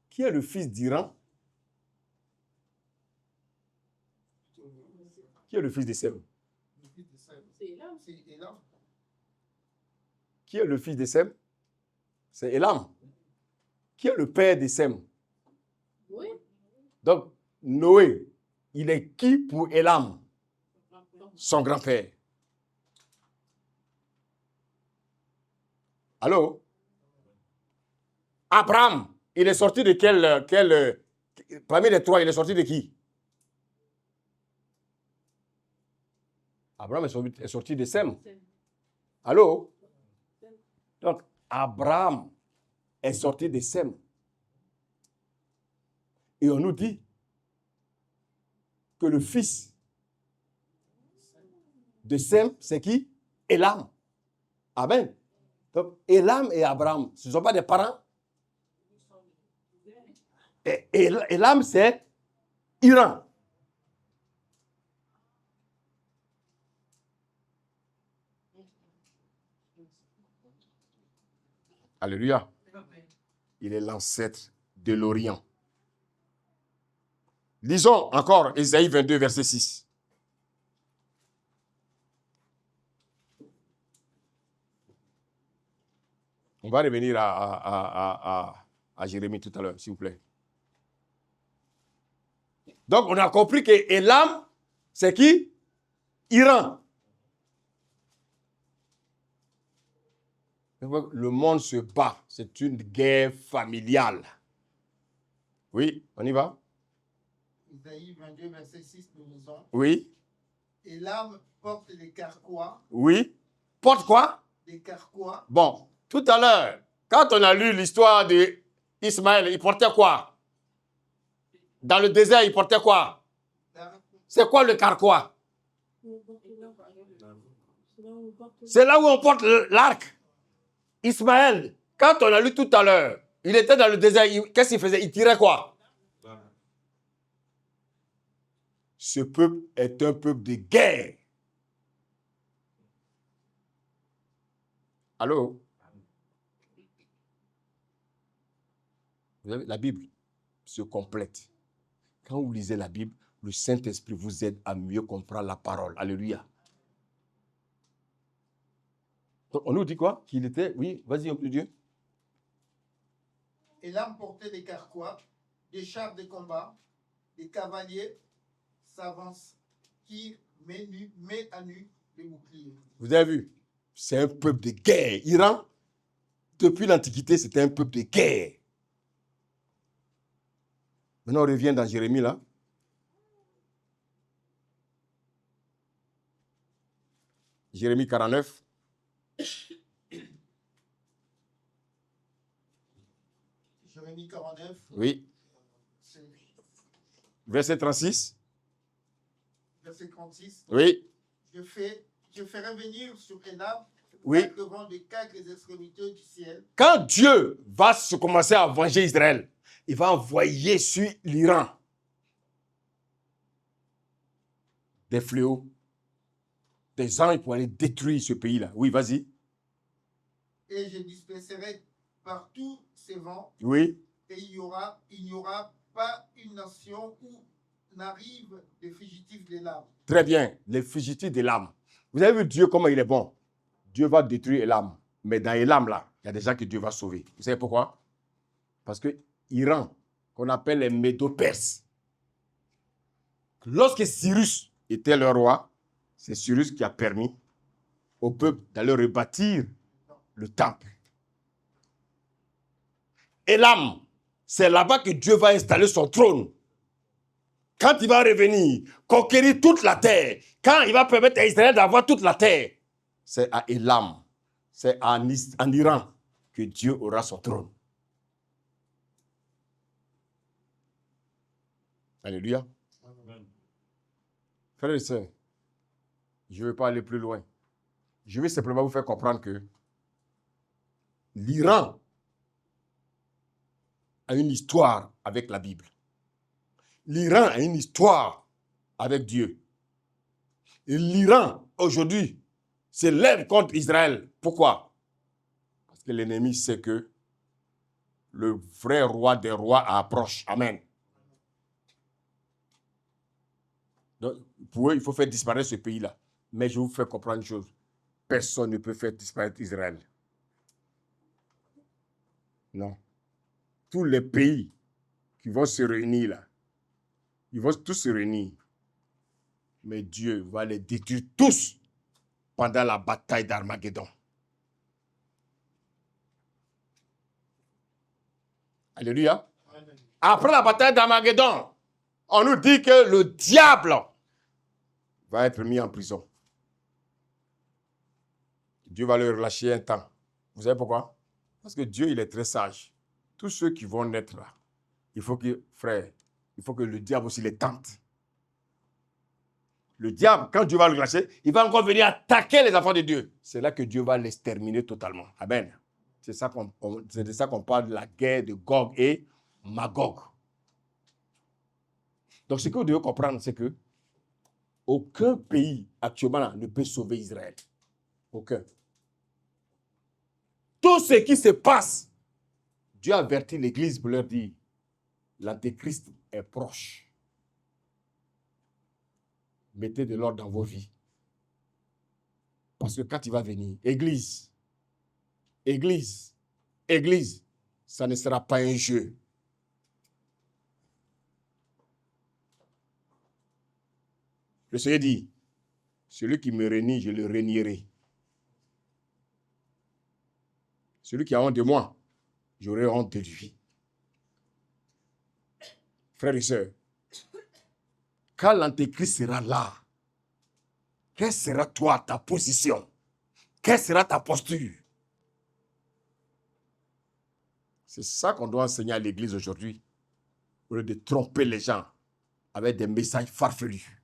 Speaker 1: Qui est le fils d'Iran? Qui est le fils de Sem?
Speaker 2: C'est Elam.
Speaker 1: Qui est le fils de Sem? C'est Elam. Qui est le père de Sem?
Speaker 3: Oui.
Speaker 1: Donc, Noé, il est qui pour Elam? Son grand-père. Allô? Abraham, il est sorti de parmi les trois, il est sorti de qui? Abraham est sorti de Sem. Allô? Donc, Abraham est sorti de Sem. Et on nous dit que le fils de Sem, c'est qui? Élam. Amen. Donc, Élam et Abraham, ce ne sont pas des parents. Et Élam, c'est Iran. Alléluia. Il est l'ancêtre de l'Orient. Lisons encore Ésaïe 22, verset 6. On va revenir à Jérémie tout à l'heure, s'il vous plaît. Donc, on a compris que Élam, c'est qui? Iran. Le monde se bat. C'est une guerre familiale. Oui, on y va?
Speaker 2: Isaïe 22, verset 6, nous lisons.
Speaker 1: Oui.
Speaker 2: Élam porte des carquois.
Speaker 1: Oui. Porte quoi?
Speaker 2: Des carquois.
Speaker 1: Bon, tout à l'heure, quand on a lu l'histoire d'Ismaël, il portait quoi? Dans le désert, il portait quoi? C'est quoi le carquois? C'est là où on porte l'arc. Ismaël, quand on a lu tout à l'heure, il était dans le désert, qu'est-ce qu'il faisait? Il tirait quoi? Ce peuple est un peuple de guerre. Allô? Vous avez, la Bible se complète. Quand vous lisez la Bible, le Saint-Esprit vous aide à mieux comprendre la parole. Alléluia. Donc, on nous dit quoi? Qu'il était, oui, vas-y, homme de Dieu.
Speaker 2: Élam portait des carquois, des chars de combat, des cavaliers s'avancent, qui met à nu les boucliers.
Speaker 1: Vous avez vu? C'est un peuple de guerre. Iran, depuis l'Antiquité, c'était un peuple de guerre. Maintenant, on revient dans Jérémie, là. Jérémie 49.
Speaker 2: Jérémie 49.
Speaker 1: Oui. Verset 36.
Speaker 2: Verset 36.
Speaker 1: Oui.
Speaker 2: Je ferai venir sur Élam
Speaker 1: oui.
Speaker 2: le vent de quatre extrémités du ciel.
Speaker 1: Quand Dieu va se commencer à venger Israël, il va envoyer sur l'Iran des fléaux, des anges pour aller détruire ce pays-là. Oui, vas-y.
Speaker 2: Et je disperserai par tous ces vents.
Speaker 1: Oui.
Speaker 2: Et il n'y aura pas une nation où n'arrivent les fugitifs des lames. Très bien,
Speaker 1: les fugitifs des lames. Vous avez vu Dieu comment il est bon? Dieu va détruire Élam. Mais dans Élam, là, il y a des gens que Dieu va sauver. Vous savez pourquoi? Parce que Iran, qu'on appelle les Médo-Perses, lorsque Cyrus était le roi, c'est Cyrus qui a permis au peuple d'aller rebâtir le temple. Élam, c'est là-bas que Dieu va installer son trône. Quand il va revenir, conquérir toute la terre, quand il va permettre à Israël d'avoir toute la terre, c'est à Élam, c'est en Iran que Dieu aura son trône. Alléluia. Amen. Frères et sœurs, je ne veux pas aller plus loin. Je vais simplement vous faire comprendre que l'Iran a une histoire avec la Bible. L'Iran a une histoire avec Dieu. Et l'Iran, aujourd'hui, se lève contre Israël. Pourquoi? Parce que l'ennemi sait que le vrai roi des rois approche. Amen. Donc, pour eux, il faut faire disparaître ce pays-là. Mais je vous fais comprendre une chose. Personne ne peut faire disparaître Israël. Non. Tous les pays qui vont se réunir là, ils vont tous se réunir. Mais Dieu va les détruire tous pendant la bataille d'Armageddon. Alléluia. Après la bataille d'Armageddon, on nous dit que le diable va être mis en prison. Dieu va le relâcher un temps. Vous savez pourquoi? Parce que Dieu, il est très sage. Tous ceux qui vont naître là, il faut que le diable aussi les tente. Le diable, quand Dieu va le relâcher, il va encore venir attaquer les enfants de Dieu. C'est là que Dieu va l'exterminer totalement. Amen. C'est de ça qu'on parle de la guerre de Gog et Magog. Donc, ce que vous devez comprendre, c'est que aucun pays actuellement là, ne peut sauver Israël. Aucun. Tout ce qui se passe, Dieu a averti l'Église pour leur dire, l'Antéchrist est proche. Mettez de l'ordre dans vos vies. Parce que quand il va venir, Église, ça ne sera pas un jeu. Le Seigneur dit, celui qui me renie, je le renierai. Celui qui a honte de moi, j'aurai honte de lui. Frères et sœurs, quand l'Antéchrist sera là, quelle sera toi, ta position? Quelle sera ta posture? C'est ça qu'on doit enseigner à l'Église aujourd'hui, au lieu de tromper les gens avec des messages farfelus.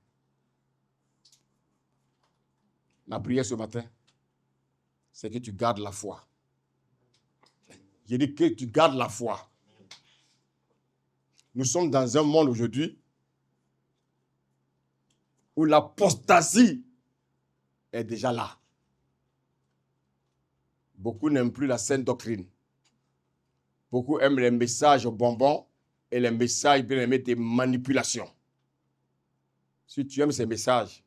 Speaker 1: Ma prière ce matin, c'est que tu gardes la foi. J'ai dit que tu gardes la foi. Nous sommes dans un monde aujourd'hui où l'apostasie est déjà là. Beaucoup n'aiment plus la saine doctrine. Beaucoup aiment les messages bonbons et les messages bien aimés des manipulations. Si tu aimes ces messages,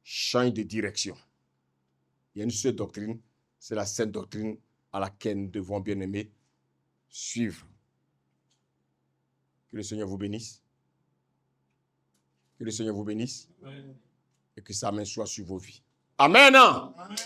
Speaker 1: change de direction. Il y a une seule doctrine, c'est la saine doctrine à laquelle nous devons bien aimer suivre. Que le Seigneur vous bénisse. Que le Seigneur vous bénisse. Amen. Et que sa main soit sur vos vies. Amen. Amen.